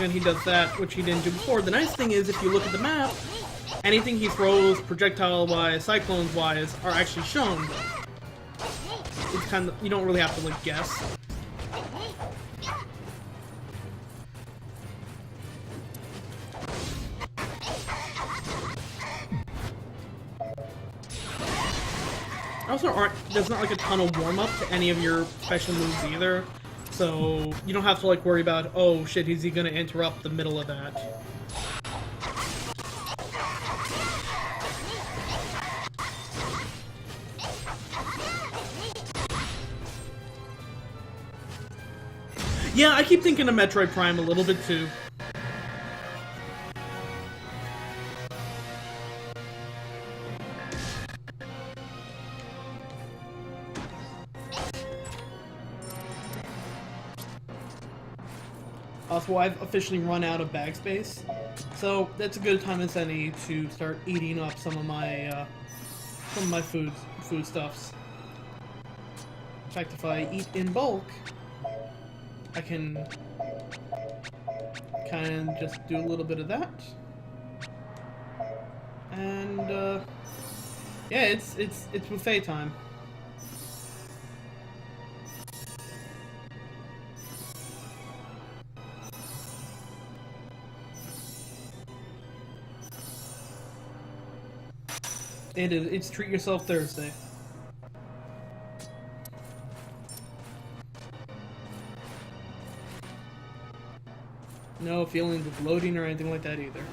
And he does that, which he didn't do before. The nice thing is, if you look at the map, anything he throws, projectile-wise, cyclones-wise, are actually shown. It's kind of, you don't really have to, like, guess. Also, there's not, like, a ton of warm-up to any of your special moves either. So, you don't have to, like, worry about, oh, shit, is he gonna interrupt the middle of that? Yeah, I keep thinking of Metroid Prime a little bit, too. Also, I've officially run out of bag space, so that's a good time as any to start eating up some of my foodstuffs. In fact, if I eat in bulk, I can kind of just do a little bit of that, and yeah, it's buffet time. It's Treat Yourself Thursday. No feelings of bloating or anything like that either.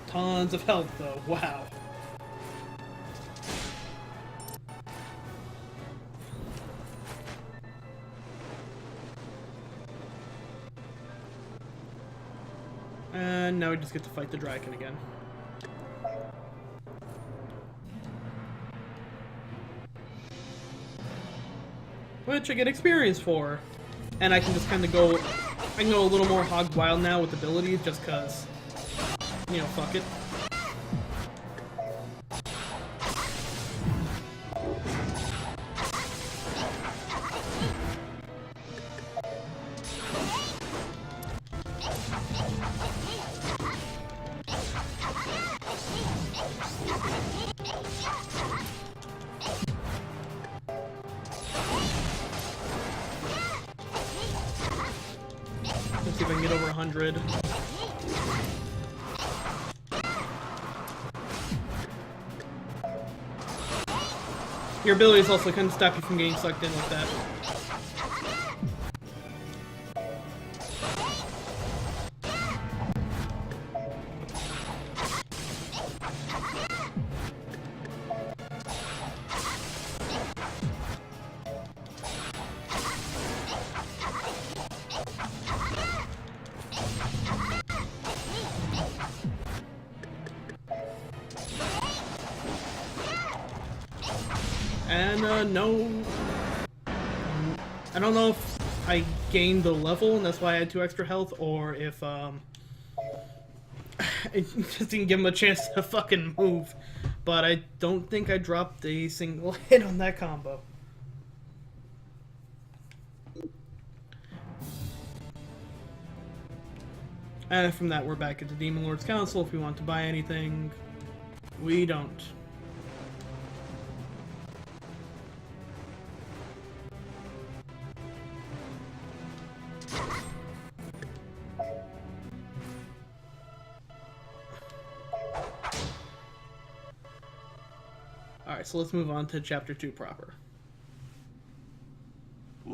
Tons of health though, wow. And now we just get to fight the dragon again. Which I get experience for, and I can just kind of go, I can go a little more hog wild now with abilities, just cause, you know, fuck it. see if I can get over 100. Your abilities also can stop you from getting sucked in like that. And, no... I don't know if I gained the level and that's why I had 2 extra health, or if, it just didn't give him a chance to fucking move. But I don't think I dropped a single hit on that combo. And from that, we're back at the Demon Lord's Council. If we want to buy anything, we don't. Alright, so let's move on to Chapter 2 proper. He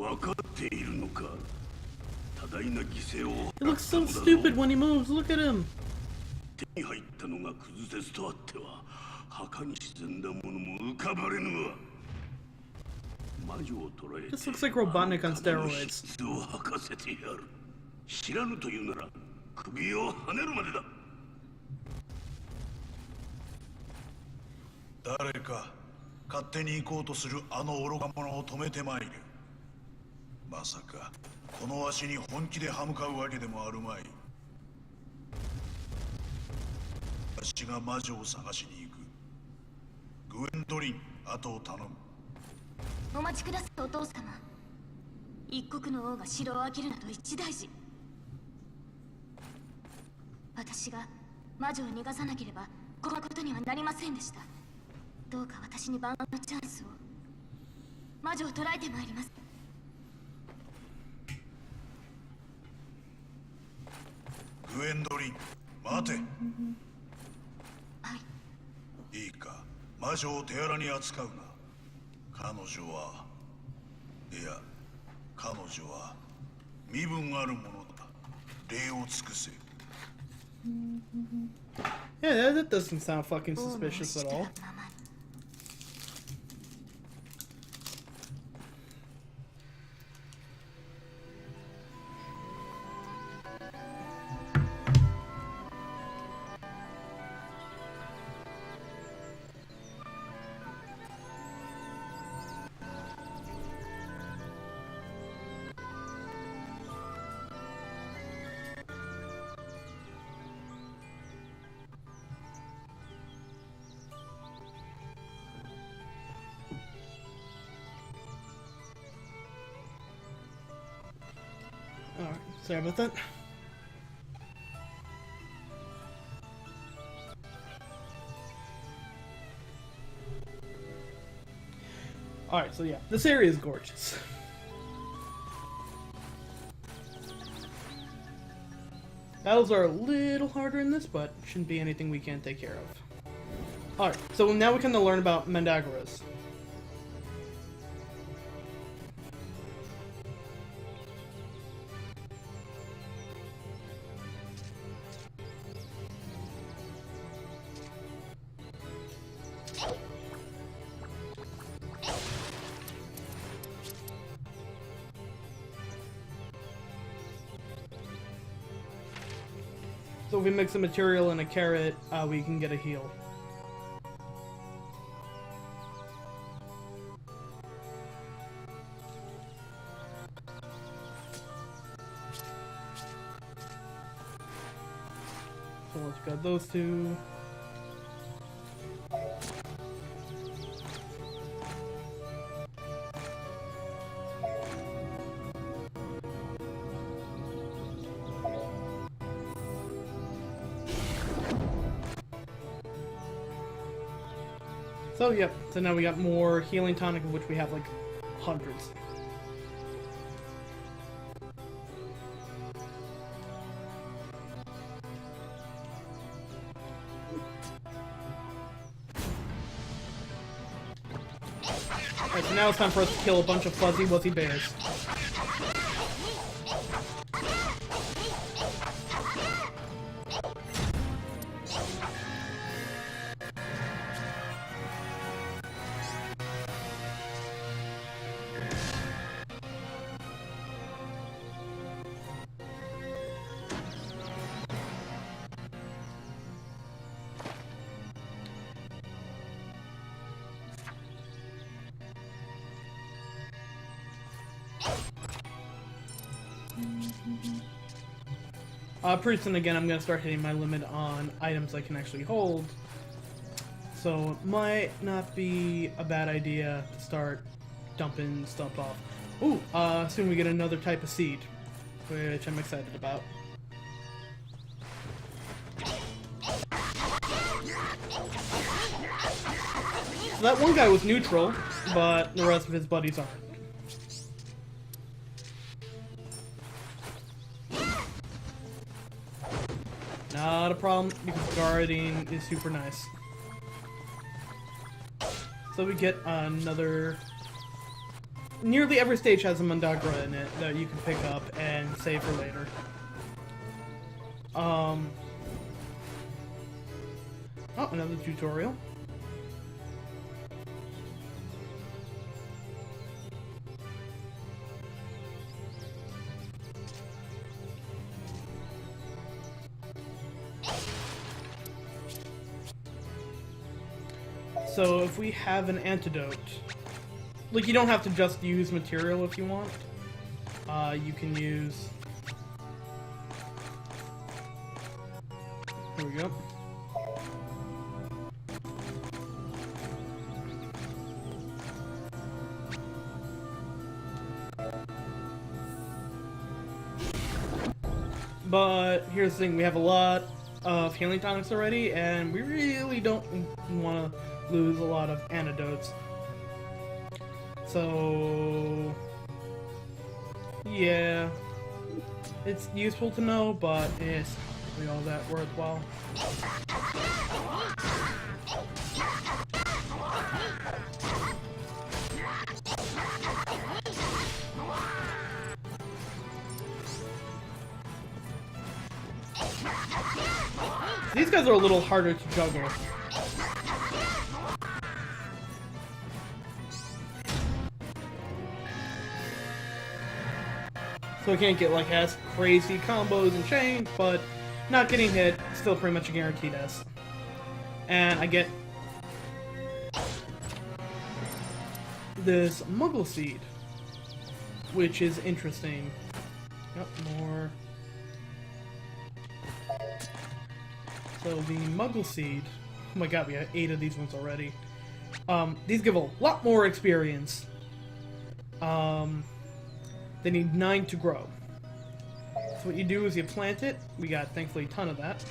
looks so stupid when he moves, look at him! This looks like Robotnik on steroids. 誰か勝手に行こうとするあの愚か者を止めてまいる。まさかこのわしに本気で歯向かうわけでもあるまい。わしが魔女を探しに行く。グエンドリン、後を頼む。お待ちください、お父様。一国の王が城を開けるなど一大事。私が魔女を逃がさなければこんなことにはなりませんでした。どうか私に万能のチャンスを。魔女を捕らえてまいります。グエンドリン、待て。はい。いいか、魔女を手荒に扱うな。彼女は、いや、彼女は身分あるものだ。礼を尽くせ。Yeah, that doesn't sound fucking suspicious at all. Alright, sorry about that. Alright, so yeah, this area is gorgeous. Battles are a little harder in this, but shouldn't be anything we can't take care of. Alright, so now we kind of learn about Mandagaras. So if we mix a material and a carrot, we can get a heal. So let's grab those two. So yep, so now we got more healing tonic, of which we have like hundreds. Alright, so now it's time for us to kill a bunch of fuzzy wuzzy bears. Pretty soon again, I'm gonna start hitting my limit on items I can actually hold. So it might not be a bad idea to start dumping stuff off. Ooh, soon we get another type of seed, which I'm excited about. So that one guy was neutral, but the rest of his buddies aren't. Not a problem, because guarding is super nice. So we get another... Nearly every stage has a Mandagra in it that you can pick up and save for later. Oh, another tutorial. So if we have an antidote, like you don't have to just use material if you want. You can use... Here we go. But here's the thing, we have a lot of healing tonics already, and we really don't want to lose a lot of antidotes. So yeah, it's useful to know, but it's really all that worthwhile. These guys are a little harder to juggle. So I can't get like as crazy combos and chains, but not getting hit still pretty much a guaranteed S. And I get this Muggle Seed, which is interesting. Yep, more. So the Muggle Seed, oh my god, we have 8 of these ones already. These give a lot more experience. They need 9 to grow. So what you do is you plant it. We got, thankfully, a ton of that.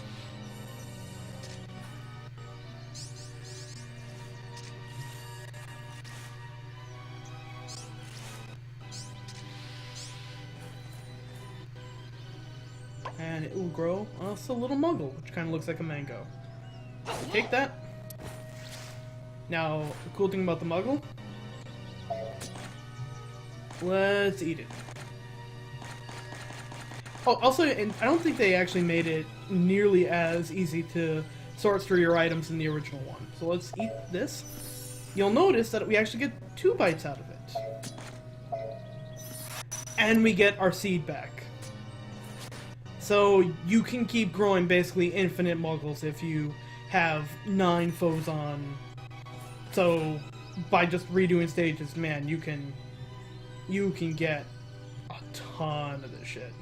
And it will grow us a little Muggle, which kind of looks like a mango. So take that. Now, the cool thing about the Muggle, let's eat it. Oh, also, and I don't think they actually made it nearly as easy to sort through your items in the original one. So let's eat this. You'll notice that we actually get 2 bites out of it. And we get our seed back. So you can keep growing basically infinite Muggles if you have 9 foes on. So by just redoing stages, man, you can get a ton of this shit.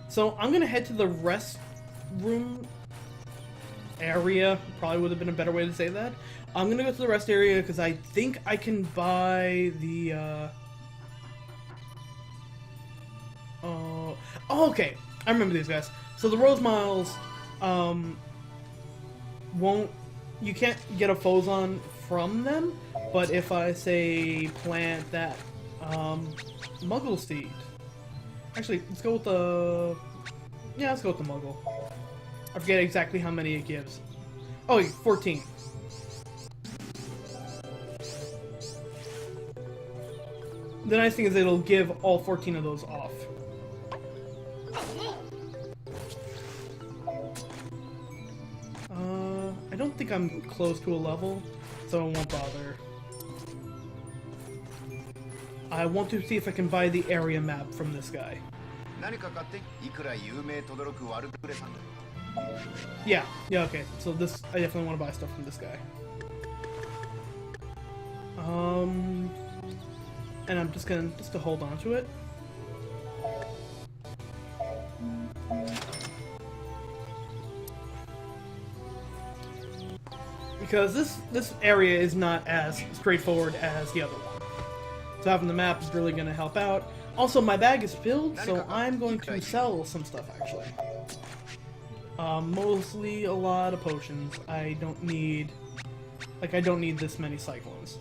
So I'm gonna head to the rest room area. Probably would have been a better way to say that. I'm gonna go to the rest area because I think I can buy the, oh, okay. I remember these guys. So the Rose Miles, you can't get a Phozon from them, but if I say plant that, Muggle Seed. Actually, let's go with the... Yeah, let's go with the Muggle. I forget exactly how many it gives. Oh, 14. the nice thing is it'll give all 14 of those off. I don't think I'm close to a level, so I won't bother. I want to see if I can buy the area map from this guy. Yeah, okay. So this, I definitely want to buy stuff from this guy. And I'm just to hold on to it. Because this area is not as straightforward as the other one. So having the map is really going to help out. Also, my bag is filled, so I'm going to sell some stuff, actually. Mostly a lot of potions. I don't need this many cyclones.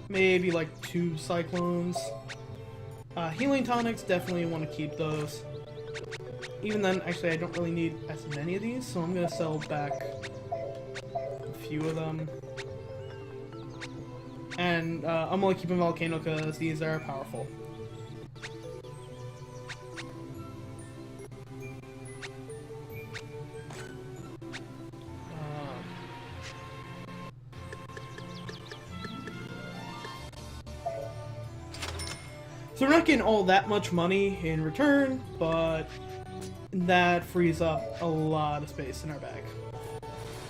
Maybe like 2 cyclones. Healing tonics, definitely want to keep those. Even then, actually, I don't really need as many of these, so I'm going to sell back a few of them. And I'm only keeping Volcano because these are powerful. So we're not getting all that much money in return, but that frees up a lot of space in our bag.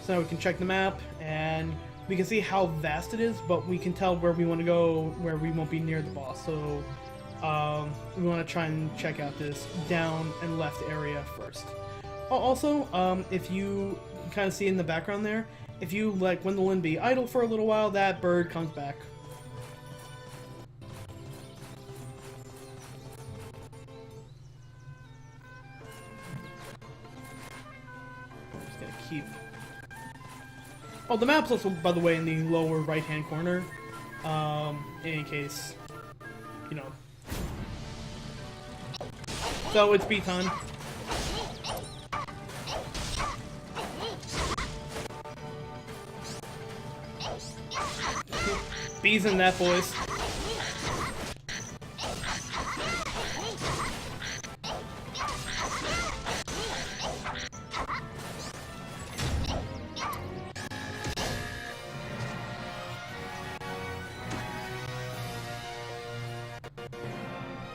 So now we can check the map, and we can see how vast it is, but we can tell where we want to go, where we won't be near the boss. So we want to try and check out this down and left area first. Also, if you kind of see in the background there, if you let Gwendolyn be idle for a little while, that bird comes back. Keep. Oh, the map's also, by the way, in the lower right-hand corner. In case, you know. So it's B time. B's in that, boys.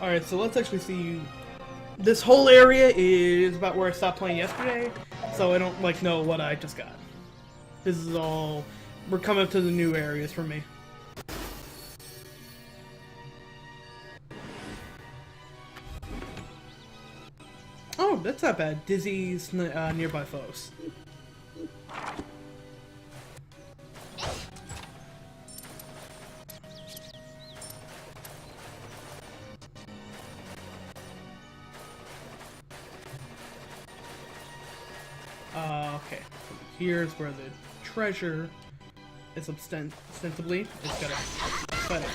Alright, so let's actually see. This whole area is about where I stopped playing yesterday, so I don't, like, know what I just got. This is all... We're coming up to the new areas for me. Oh, that's not bad. Dizzy's nearby foes. Okay, so here's where the treasure is ostensibly. It's gotta fight it.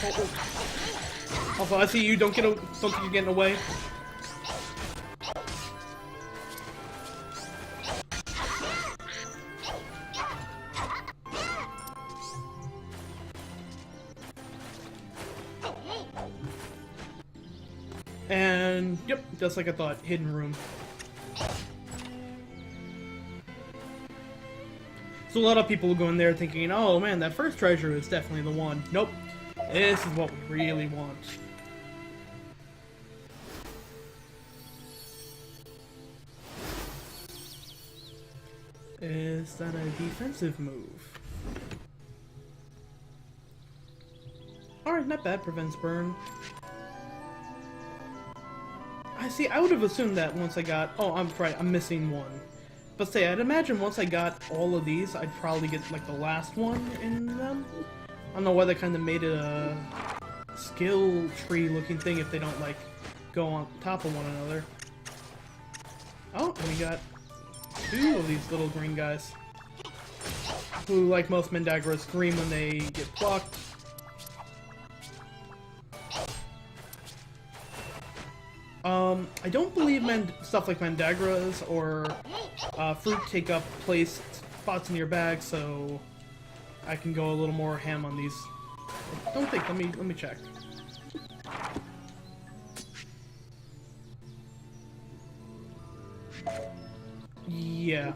Oh. Also, I see you. Don't think you're getting away. And yep, just like I thought, hidden room. So a lot of people will go in there thinking, oh man, that first treasure is definitely the one. Nope. This is what we really want. Is that a defensive move? Alright, not bad. Prevents burn. I see, I would have assumed that once I got... Oh, I'm right, I'm missing one. But say, I'd imagine once I got all of these, I'd probably get, like, the last one in them. I don't know why they kind of made it a skill tree-looking thing if they don't, like, go on top of one another. Oh, and we got 2 of these little green guys. Who, like most Mandagras, scream when they get plucked. I don't believe stuff like Mandagras or fruit take up place spots in your bag, so I can go a little more ham on these. Don't think. Let me check. Yeah.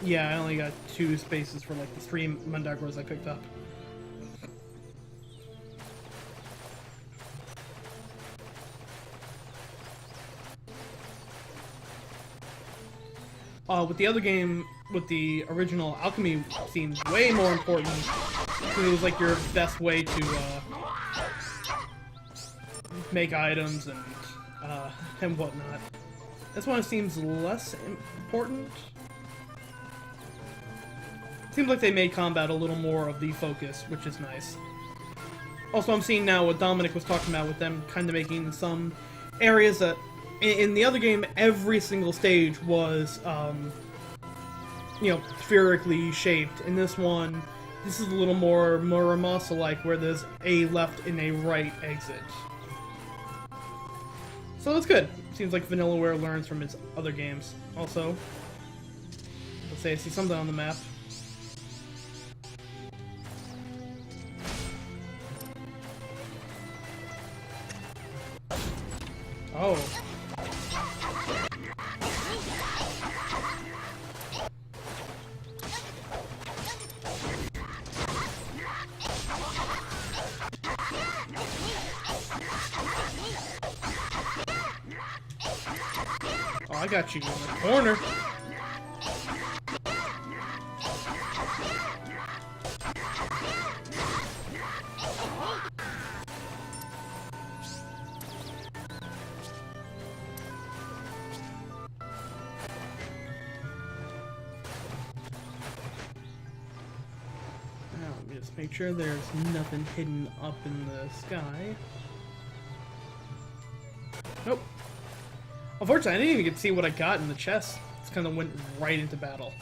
Yeah, I only got 2 spaces for like the 3 Mandagros I picked up. With the other game, with the original, alchemy seemed way more important. It was like your best way to make items and whatnot. This one seems less important. Seems like they made combat a little more of the focus, which is nice. Also, I'm seeing now what Dominic was talking about with them kind of making some areas that in the other game, every single stage was, you know, spherically shaped. In this one, this is a little more remaster-like, where there's a left and a right exit. So that's good. Seems like Vanillaware learns from its other games. Also, let's say I see something on the map. Oh. Oh, I got you in the corner. Now, let me just make sure there's nothing hidden up in the sky. Nope. Unfortunately, I didn't even get to see what I got in the chest. Just kind of went right into battle.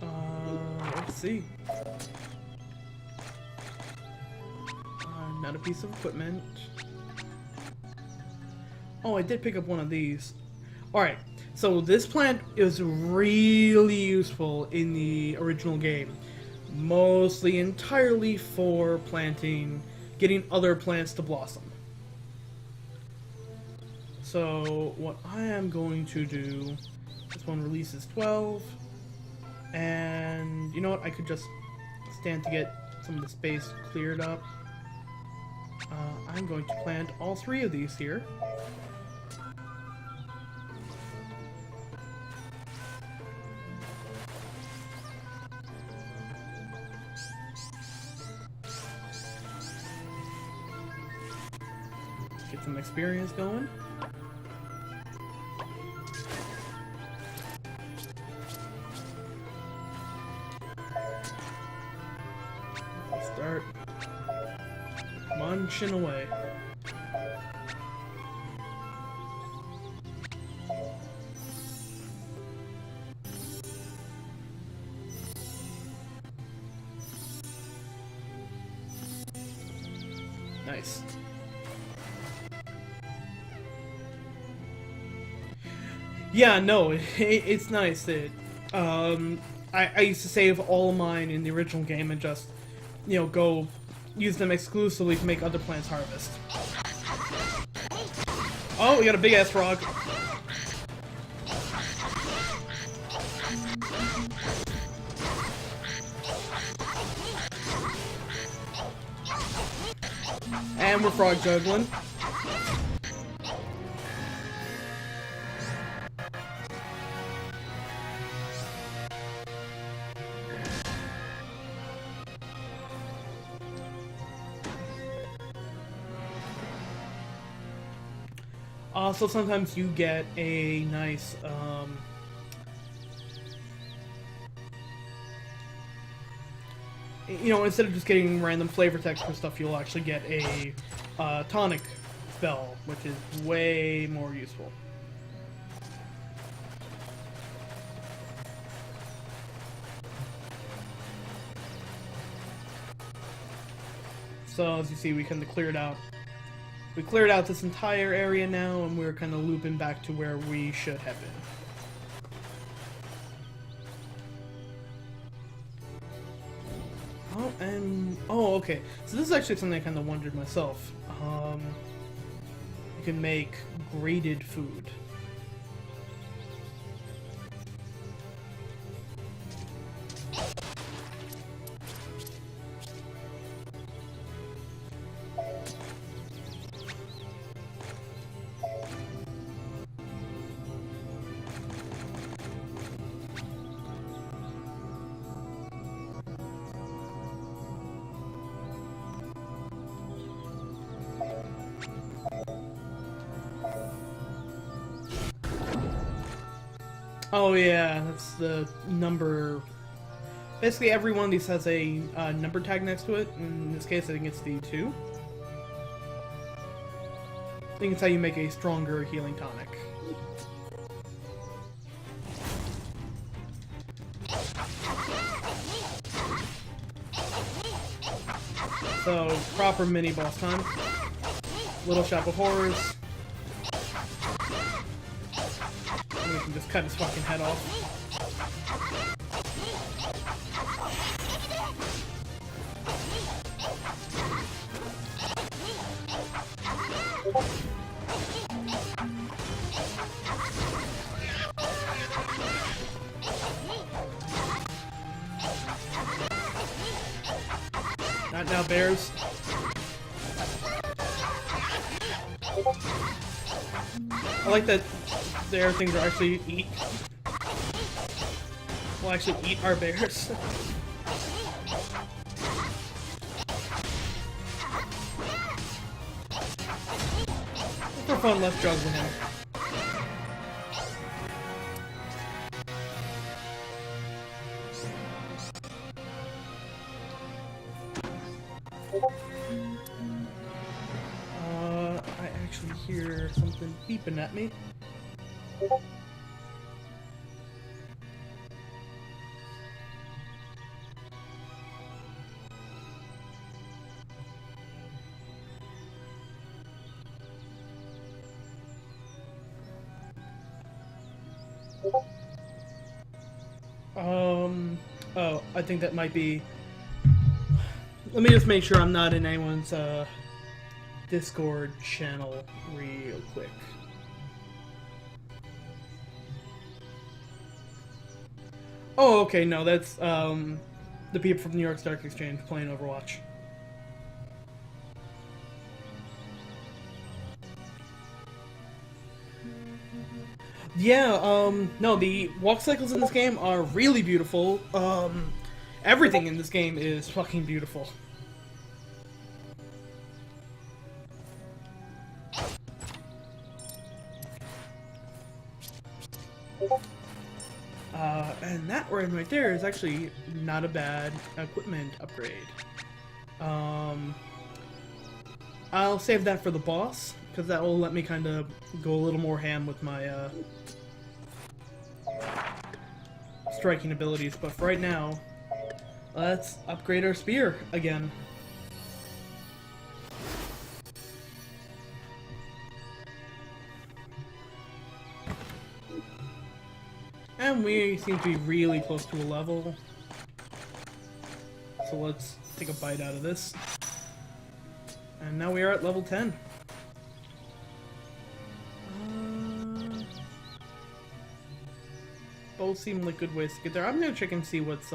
Let's see. Not a piece of equipment. Oh, I did pick up one of these. Alright, so this plant is really useful in the original game. Mostly entirely for planting, getting other plants to blossom. So what I am going to do, this one releases 12, and you know what, I could just stand to get some of the space cleared up. I'm going to plant all 3 of these here. Get some experience going. Start munching away. Nice. Yeah, no, it's nice that I used to save all of mine in the original game and just, you know, go use them exclusively to make other plants harvest. Oh, we got a big ass frog. And we're frog juggling. Also, sometimes you get a nice, you know, instead of just getting random flavor text for stuff, you'll actually get a tonic spell, which is way more useful. So, as you see, we kind of cleared out we cleared out this entire area now, and we're kind of looping back to where we should have been. Oh, and oh, okay. So this is actually something I kind of wondered myself. You can make grated food. Oh yeah, that's the number. Basically, every one of these has a number tag next to it. In this case, I think it's the 2. I think it's how you make a stronger healing tonic. So, proper mini boss time. Little Shop of Horrors. And we can just cut his fucking head off. Not now, bears. I like that their things are actually eat. Will actually eat our bears. For fun, let's juggle him. I actually hear something beeping at me. Oh, I think that might be... Let me just make sure I'm not in anyone's, Discord channel real quick. Oh, okay, no, that's, the people from New York Stock Exchange playing Overwatch. Yeah, no, the walk cycles in this game are really beautiful. Everything in this game is fucking beautiful. And that right there is actually not a bad equipment upgrade. I'll save that for the boss, because that will let me kind of go a little more ham with my, striking abilities. But for right now, let's upgrade our spear again. And we seem to be really close to a level. So let's take a bite out of this. And now we are at level 10. Both seem like good ways to get there. I'm gonna check and see what's,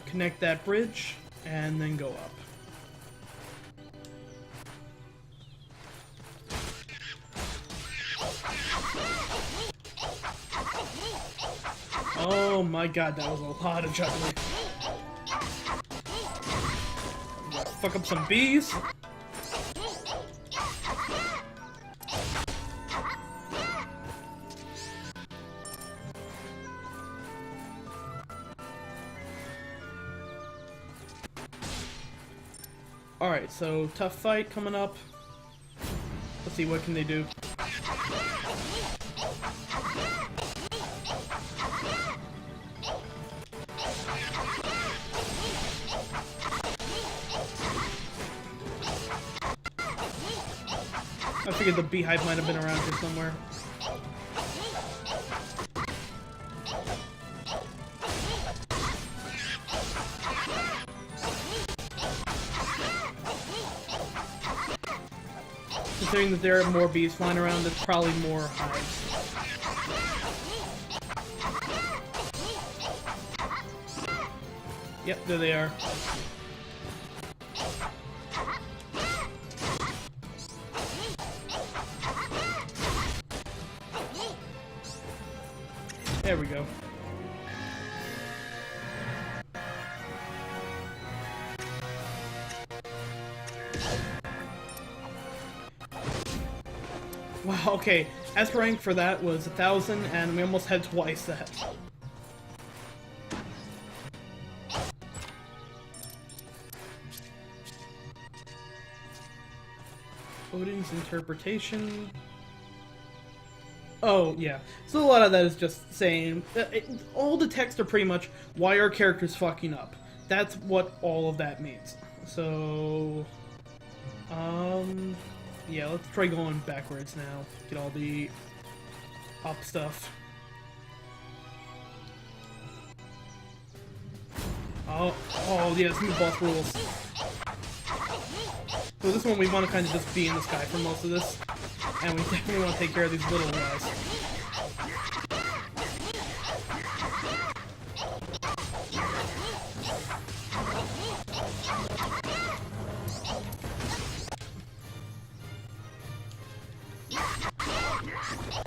connect that bridge, and then go up. Oh my god, that was a lot of juggling. Fuck up some bees. Alright, so tough fight coming up. Let's see, what can they do? I figured the beehive might have been around here somewhere. Considering that there are more bees flying around, there's probably more hives. Yep, there they are. There we go. Wow, okay. S rank for that was 1,000, and we almost had twice that. Odin's interpretation. Oh, yeah. So a lot of that is just saying... all the texts are pretty much, why are characters fucking up? That's what all of that means. So... yeah, let's try going backwards now. Get all the up stuff. Oh, yeah, this new boss rules. So this one we want to kind of just be in the sky for most of this. And we definitely want to take care of these little guys.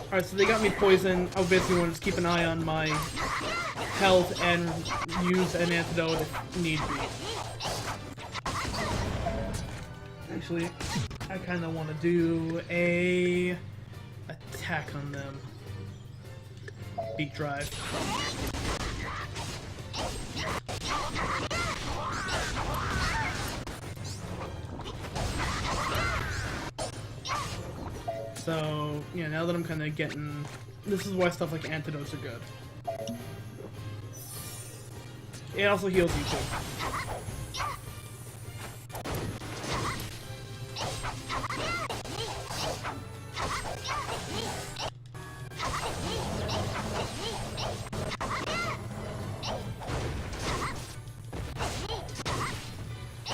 Alright, so they got me poisoned. I basically want to just keep an eye on my health and use an antidote if need be. Actually, I kind of want to do a attack on them. Beat drive. So, yeah, now that I'm kind of getting... This is why stuff like antidotes are good. It also heals you too.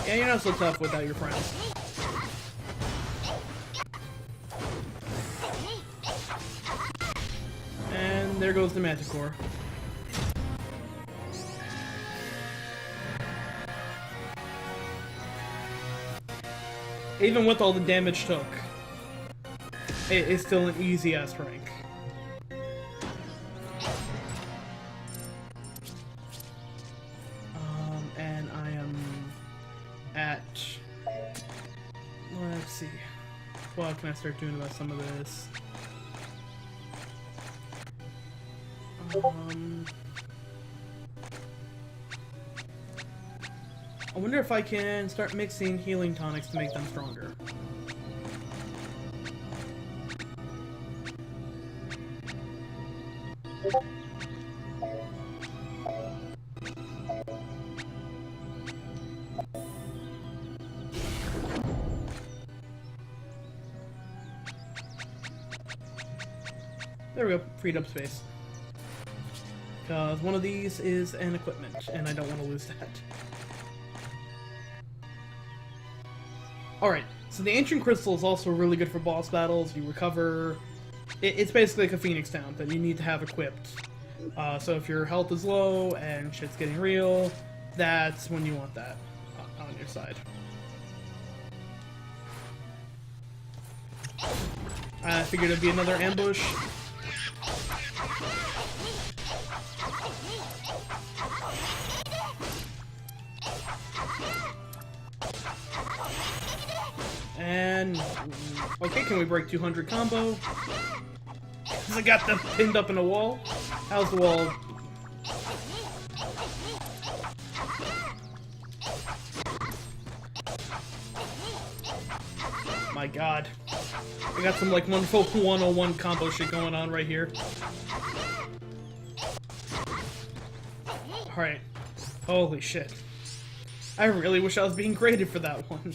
Yeah, you're not so tough without your friends. And there goes the Manticore. Even with all the damage took, it's still an easy ass rank. And I am at, let's see, what can I start doing about some of this? I wonder if I can start mixing healing tonics to make them stronger. There we go, freed up space. Because one of these is an equipment, and I don't want to lose that. Alright, so the Ancient Crystal is also really good for boss battles. You recover... It's basically like a Phoenix Down that you need to have equipped. So if your health is low and shit's getting real, that's when you want that on your side. I figured it'd be another ambush. And, okay, can we break 200 combo? Because I got them pinned up in a wall. How's the wall? My god. I got some, like, wonderful 101 combo shit going on right here. Alright. Holy shit. I really wish I was being graded for that one.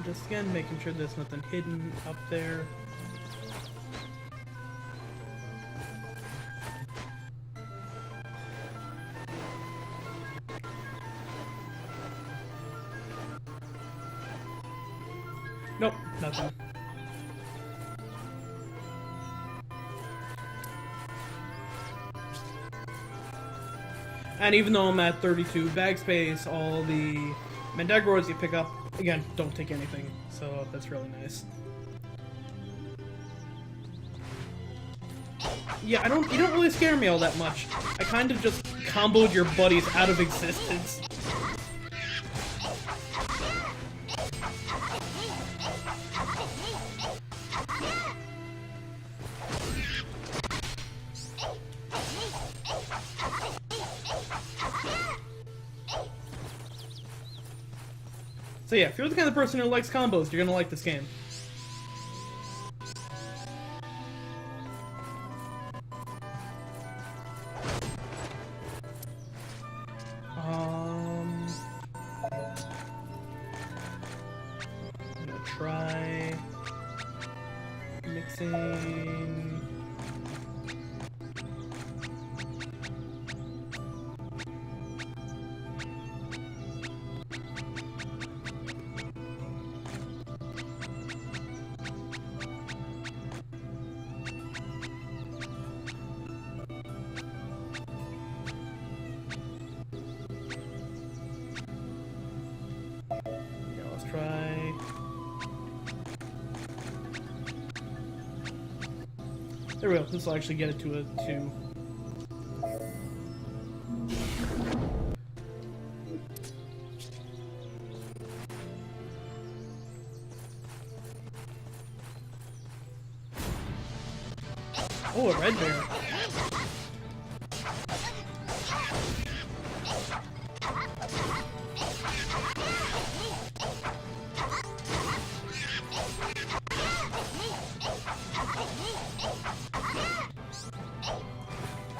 just again, making sure there's nothing hidden up there. Nope, nothing. And even though I'm at 32 bag space, all the Mandagroids you pick up, again, don't take anything. So that's really nice. Yeah, you don't really scare me all that much. I kind of just comboed your buddies out of existence. So yeah, if you're the kind of person who likes combos, you're gonna like this game. I'm gonna try mixing. Try. There we go. This will actually get it to a 2. Oh, a red bear.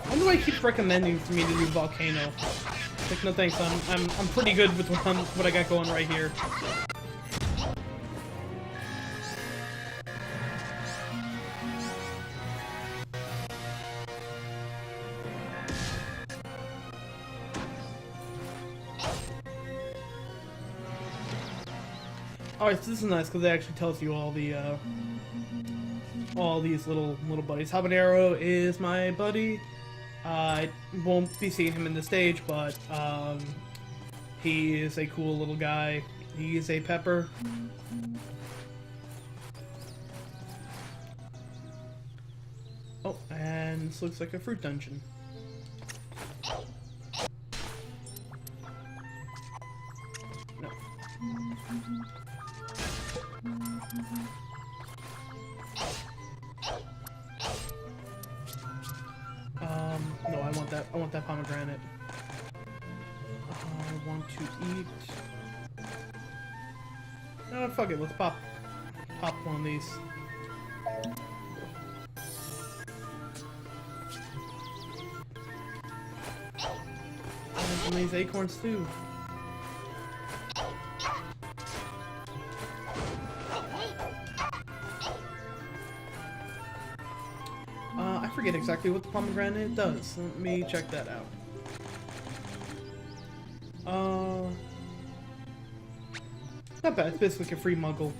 Why do I keep recommending for me to do Volcano? Like, no thanks, I'm pretty good with what I got going right here. Alright, so this is nice because it actually tells you all the all these little buddies. Habanero is my buddy. I won't be seeing him in the stage, but he is a cool little guy. He is a pepper. Oh, and this looks like a fruit dungeon. No. No, I want that pomegranate. I want to eat... No, fuck it, let's pop one of these. And some of these acorns too. I forget exactly what the pomegranate does. Let me check that out. Not bad. It's basically like a free muggle.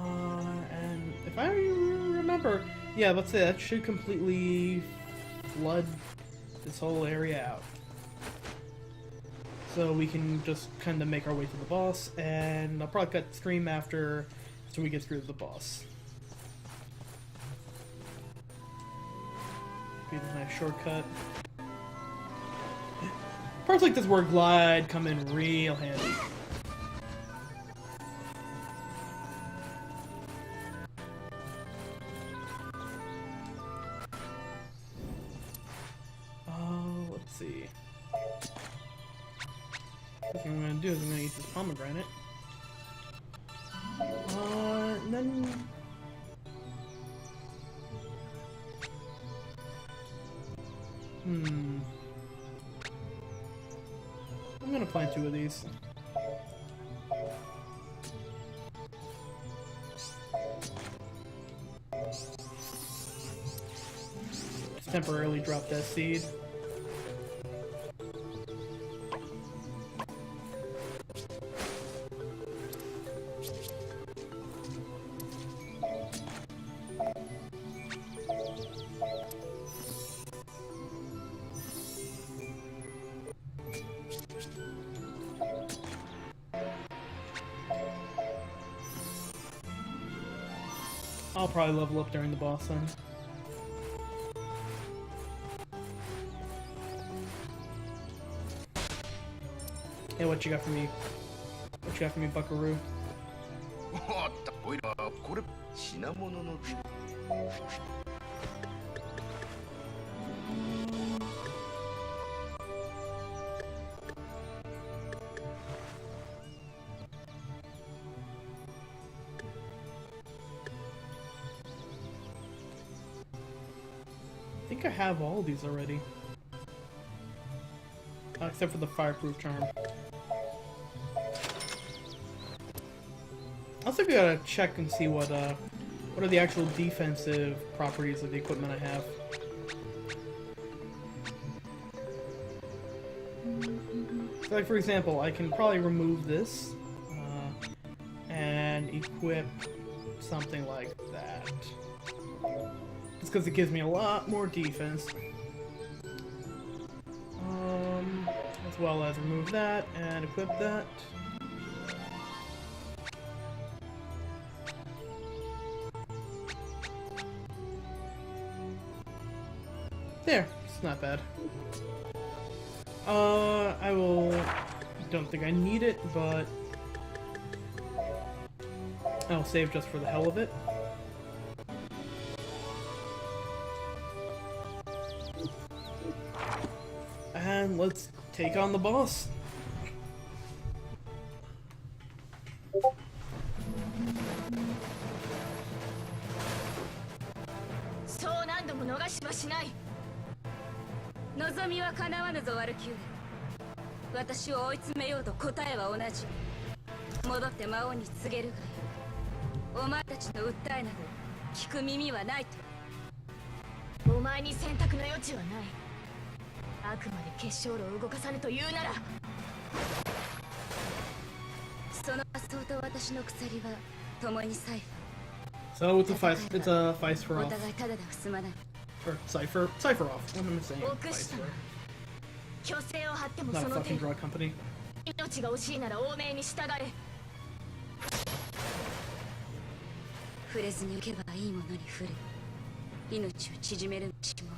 And if I remember, yeah, let's say that should completely flood this whole area out. So we can just kind of make our way to the boss, and I'll probably cut the stream after we get through the boss. Be a nice shortcut. Parts like this where glide come in real handy. Let's see. What I'm gonna do is I'm gonna eat this pomegranate. And then... I'm gonna plant 2 of these. Just temporarily drop that seed. I'll probably level up during the boss then. Hey, what you got for me? What you got for me, Buckaroo? おっとおいらこれ品物の I think I have all of these already. Except for the fireproof charm. Also, we gotta check and see what are the actual defensive properties of the equipment I have. So, like for example, I can probably remove this and equip something like that. It's because it gives me a lot more defense. As well as remove that and equip that. There, it's not bad. I will. Don't think I need it, but I'll save just for the hell of it. And let's take on the boss.そう何度も逃しはしない。望みは叶わぬぞワルキューレ。私を追い詰めようと答えは同じ。戻って魔王に告げるがいい。お前たちの訴えなど聞く耳はないと。お前に選択の余地はない。あくまで結晶炉を動かさぬというなら、その発想と私の鎖は共にサイファー。 So it's a feist for お off. 互いただでは済まない。 Or cipher off. What am I saying? 奥 Feist 下 for. 虚勢を張っても Not そ a の fucking 手。 drug company. 命が惜しいなら王命に従え。触れずに受けばいいものに触れ、命を縮めるのしもう。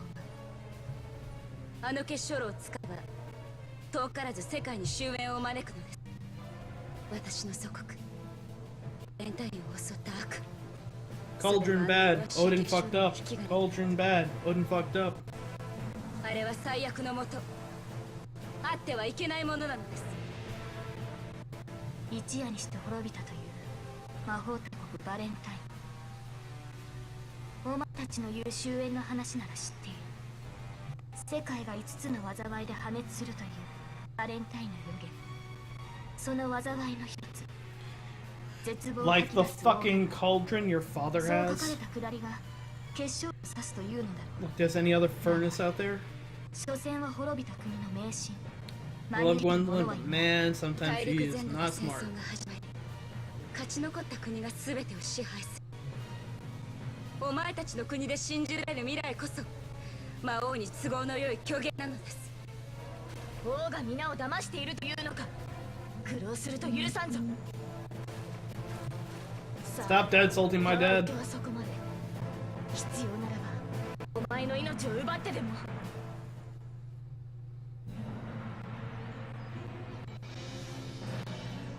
あの結晶炉を使えば遠からず世界に終焉を招くのです。私の祖国レンタインを襲った悪。 Cauldron bad. Odin fucked up. Cauldron bad. Odin fucked up. あれは最悪のもと。あってはいけないものなのです。一夜にして滅びたという魔法帝国バレンタイン。お前たちの言う終焉の話なら知っている。世界が5つの災いで破滅するというバレンタインの予言。その災いの一つ。絶望 Like the fucking cauldron your father そう書か has. れたくだりが結晶を指すというのだろう。 Look, there's any other furnace out there? 所詮は滅びた国の迷信。 I love 招い one た者は but いない。 man, sometimes 大 he 陸 is 全土で not 戦 smart. 争が始まり、勝ち残った国が全てを支配する。お前たちの国で信じられる未来こそ魔王に都合の良い虚言なのです。王が皆を騙しているというのか。苦労すると許さんぞ。 Stop dead salting my dad. はそこまで。必要ならばお前の命を奪ってでも。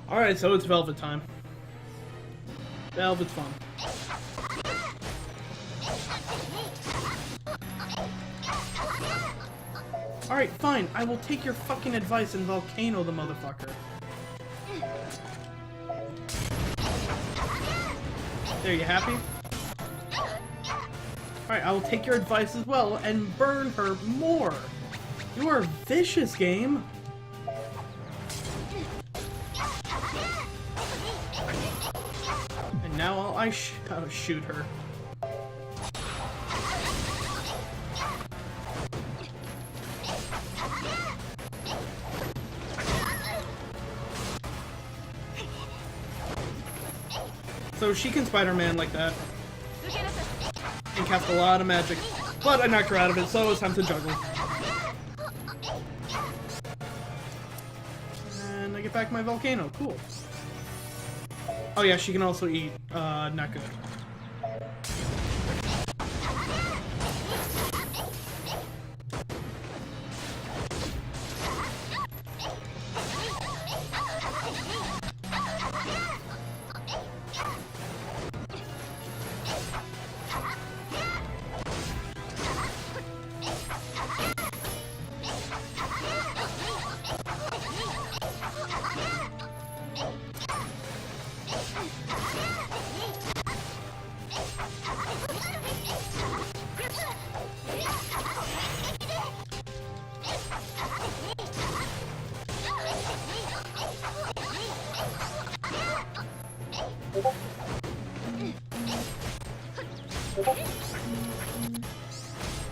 Alright, so it's Velvet time. Velvet's fun. Alright, fine. I will take your fucking advice and volcano the motherfucker. There, you happy? Alright, I will take your advice as well and burn her more. You are vicious, game. I shoot her? So she can Spider-Man like that and cast a lot of magic, but I knocked her out of it, so it's time to juggle. And I get back my volcano. Cool. Oh yeah, she can also eat. Not good.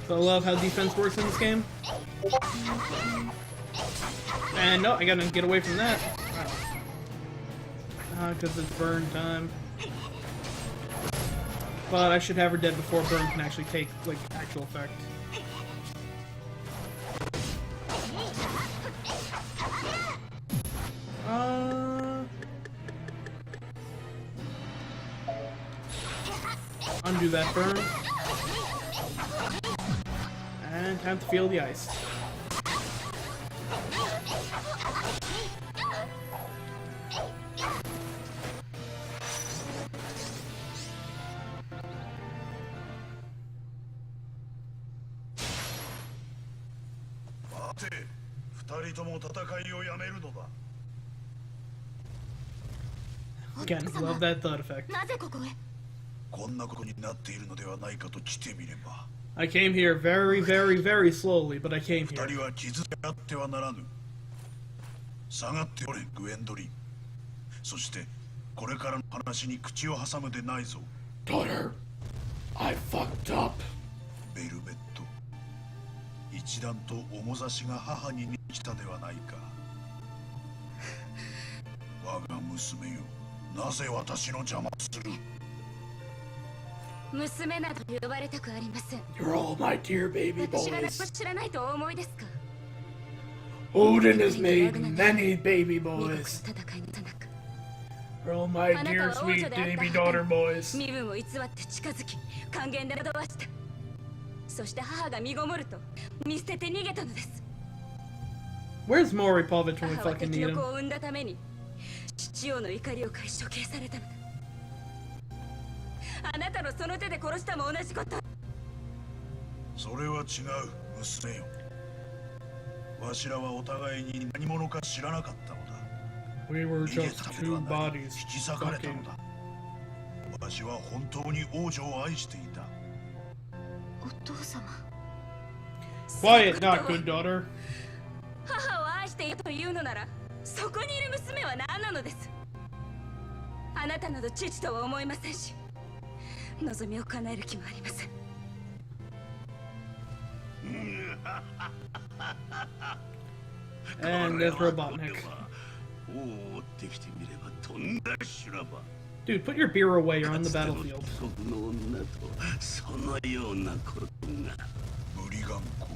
So I love how defense works in this game. And no, I gotta get away from that. Because it's burn time. But I should have her dead before burn can actually take, like, actual effect. Undo that burn. And time to feel the ice. Again, love that thud effect. なぜここへ？ こんなことになっているのではないかと来てみれば。 I came here very, very, very slowly, but I came 二 here. 人は傷つけ合ってはならぬ。下がっておれ、グエンドリン。そしてこれからの話に口を挟むでないぞ。 Daughter, I fucked up. ベルベット。一段と重差しが母に来たではないか。我が娘よ、なぜ私の邪魔する？ 娘など呼ばれたくありません。 You're all my dear baby 私が何も boys. 知らないとお思いですか？ Odin has made many baby 見事 boys. な戦いのさなか、 You're all my あなた dear は王 sweet 女であった baby 母 daughter に boys. 身分を偽って近づき、還元で惑わした。そして母が身ごもると見捨てて逃げたのです。 Where's Maury Povich when we 母は fucking 敵 need の子 him? を産んだために父王の怒りを買い処刑されたのだ。あなたのその手で殺したも同じこと。 それは違う、娘よ。わしらはお互いに何者か知らなかったのだ。 We were 逃げ just たのでは two ない、 bodies 引き裂かれたの fucking. だ。わしは本当に王女を愛していた。お父様。 Quiet, not good daughter. 母を愛しているというのなら、そこにいる娘は何なのです。あなたなど父とは思いませんし、望みを叶える気もありません。 And there's Robotnik. おおってきてみればとんだ修羅場。 Dude, put your beer away, you're on the battlefield. 僕の女とそのようなことがブリガン校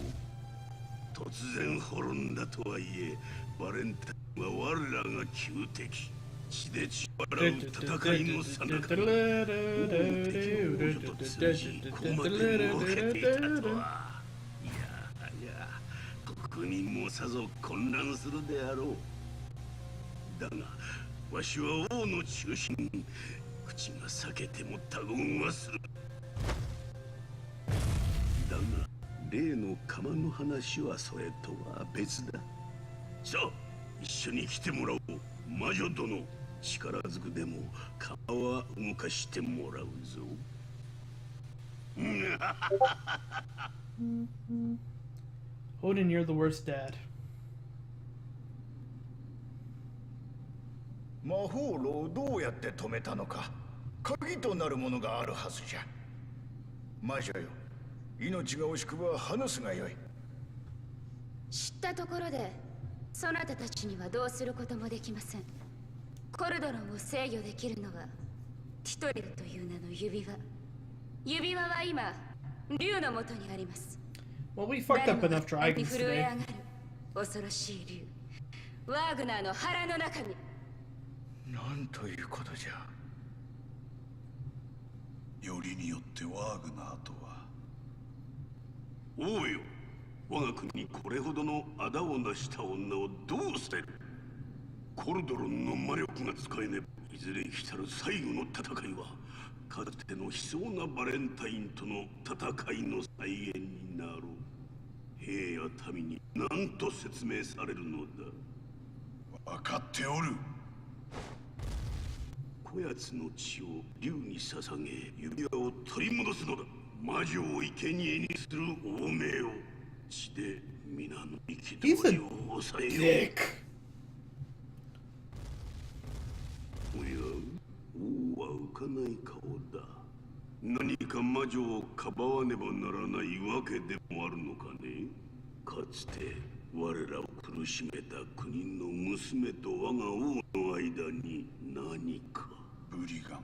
突然滅んだとはいえバレンタインは我らが仇敵血で血笑う戦いのさなかに王敵王女と通じここまで動けていたとはいや国民もさぞ混乱するであろうだがわしは王の中心口が裂けても他言はするだが例の釜の話はそれとは別ださあ一緒に来てもらおう魔女殿力ずくでも釜は動かしてもらうぞOdin, you're the worst dad. 魔法炉をどうやって止めたのか鍵となるものがあるはずじゃ。魔女よ、命が惜しくば話すがよい。知ったところでそなたたちにはどうすることもできません。コルドロンを制御できるのはティトレルという名の指輪。指輪は今竜のもとにあります。 Well, we fucked up enough dragons 震え上 today. がる恐ろしい竜、ワーグナーの腹の中に。なんということじゃ。よりによってワーグナーとは。王よ、我が国にこれほどの仇をなした女をどう捨てる。コルドロンの魔力が使えねば、いずれ来たる最後の戦いはかつての悲壮なバレンタインとの戦いの再現になろう。兵や民に何と説明されるのだ。分かっておる。こやつの血を竜に捧げ、指輪を取り戻すのだ。魔女を生贄にする王命を血で皆の憤りを抑えよう。Dick. おや、王は浮かない顔だ。何か魔女をかばわねばならないわけでもあるのかね。かつて我らを苦しめた国の娘と我が王の間に何か。ブリガン、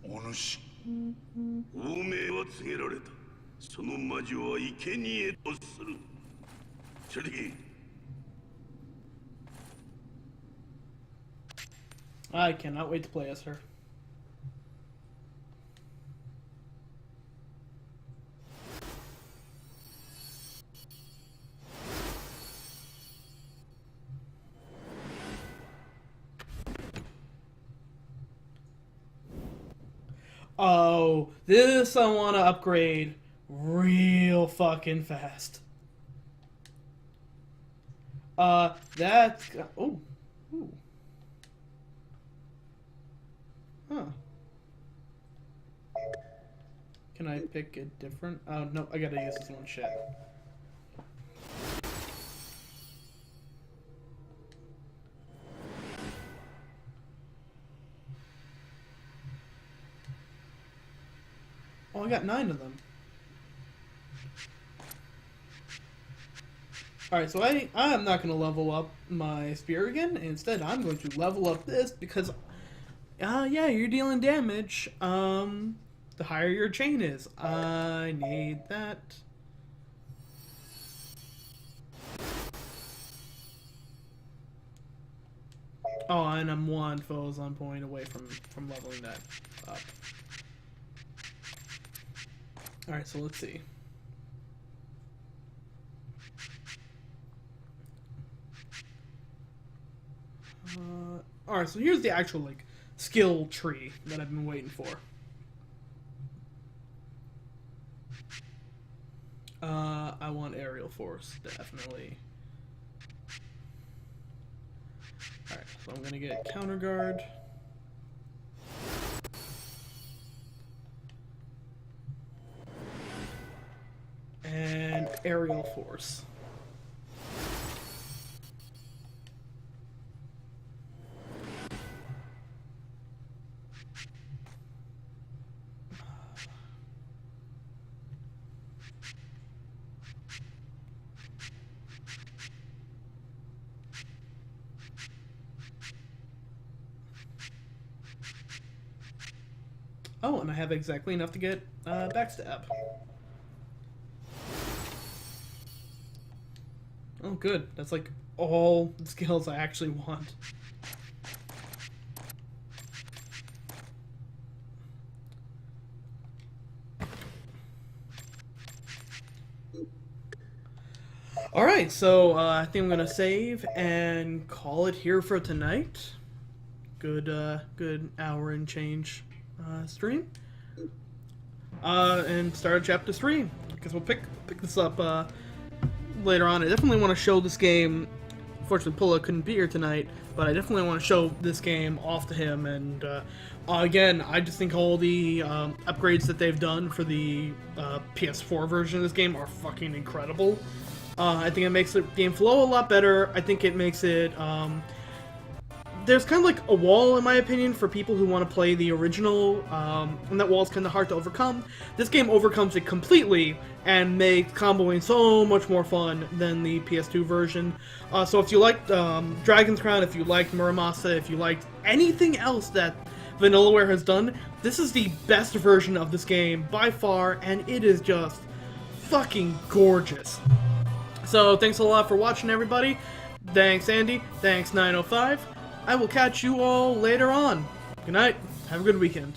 お主。王命は告げられた。その魔女は生贄とする。チェリー。I cannot wait to play as her. Oh, this I want to upgrade real fucking fast. That's... Oh. Ooh. Huh. Can I pick a different... Oh, no, I gotta use this one shit. Oh, I got 9 of them. Alright, so I'm not going to level up my spear again. Instead, I'm going to level up this because... yeah, you're dealing damage. The higher your chain is. I need that. Oh, and I'm 1 foes on point away from leveling that up. Alright, so let's see. Alright, so here's the actual, like, skill tree that I've been waiting for. I want aerial force, definitely. Alright, so I'm gonna get counter guard. And aerial force. Oh, and I have exactly enough to get backstab. Oh, good. That's like all the skills I actually want. Alright, so I think I'm gonna save and call it here for tonight. Good hour and change stream. And start chapter 3. I guess we'll pick this up later on. I definitely want to show this game. Unfortunately, Pula couldn't be here tonight, but I definitely want to show this game off to him. And again, I just think all the upgrades that they've done for the PS4 version of this game are fucking incredible. I think it makes the game flow a lot better. I think it makes it there's kind of like a wall, in my opinion, for people who want to play the original, and that wall's kind of hard to overcome. This game overcomes it completely and makes comboing so much more fun than the PS2 version. So if you liked Dragon's Crown, if you liked Muramasa, if you liked anything else that Vanillaware has done, this is the best version of this game by far, and it is just fucking gorgeous. So thanks a lot for watching, everybody. Thanks, Andy. Thanks, 905. I will catch you all later on. Good night. Have a good weekend.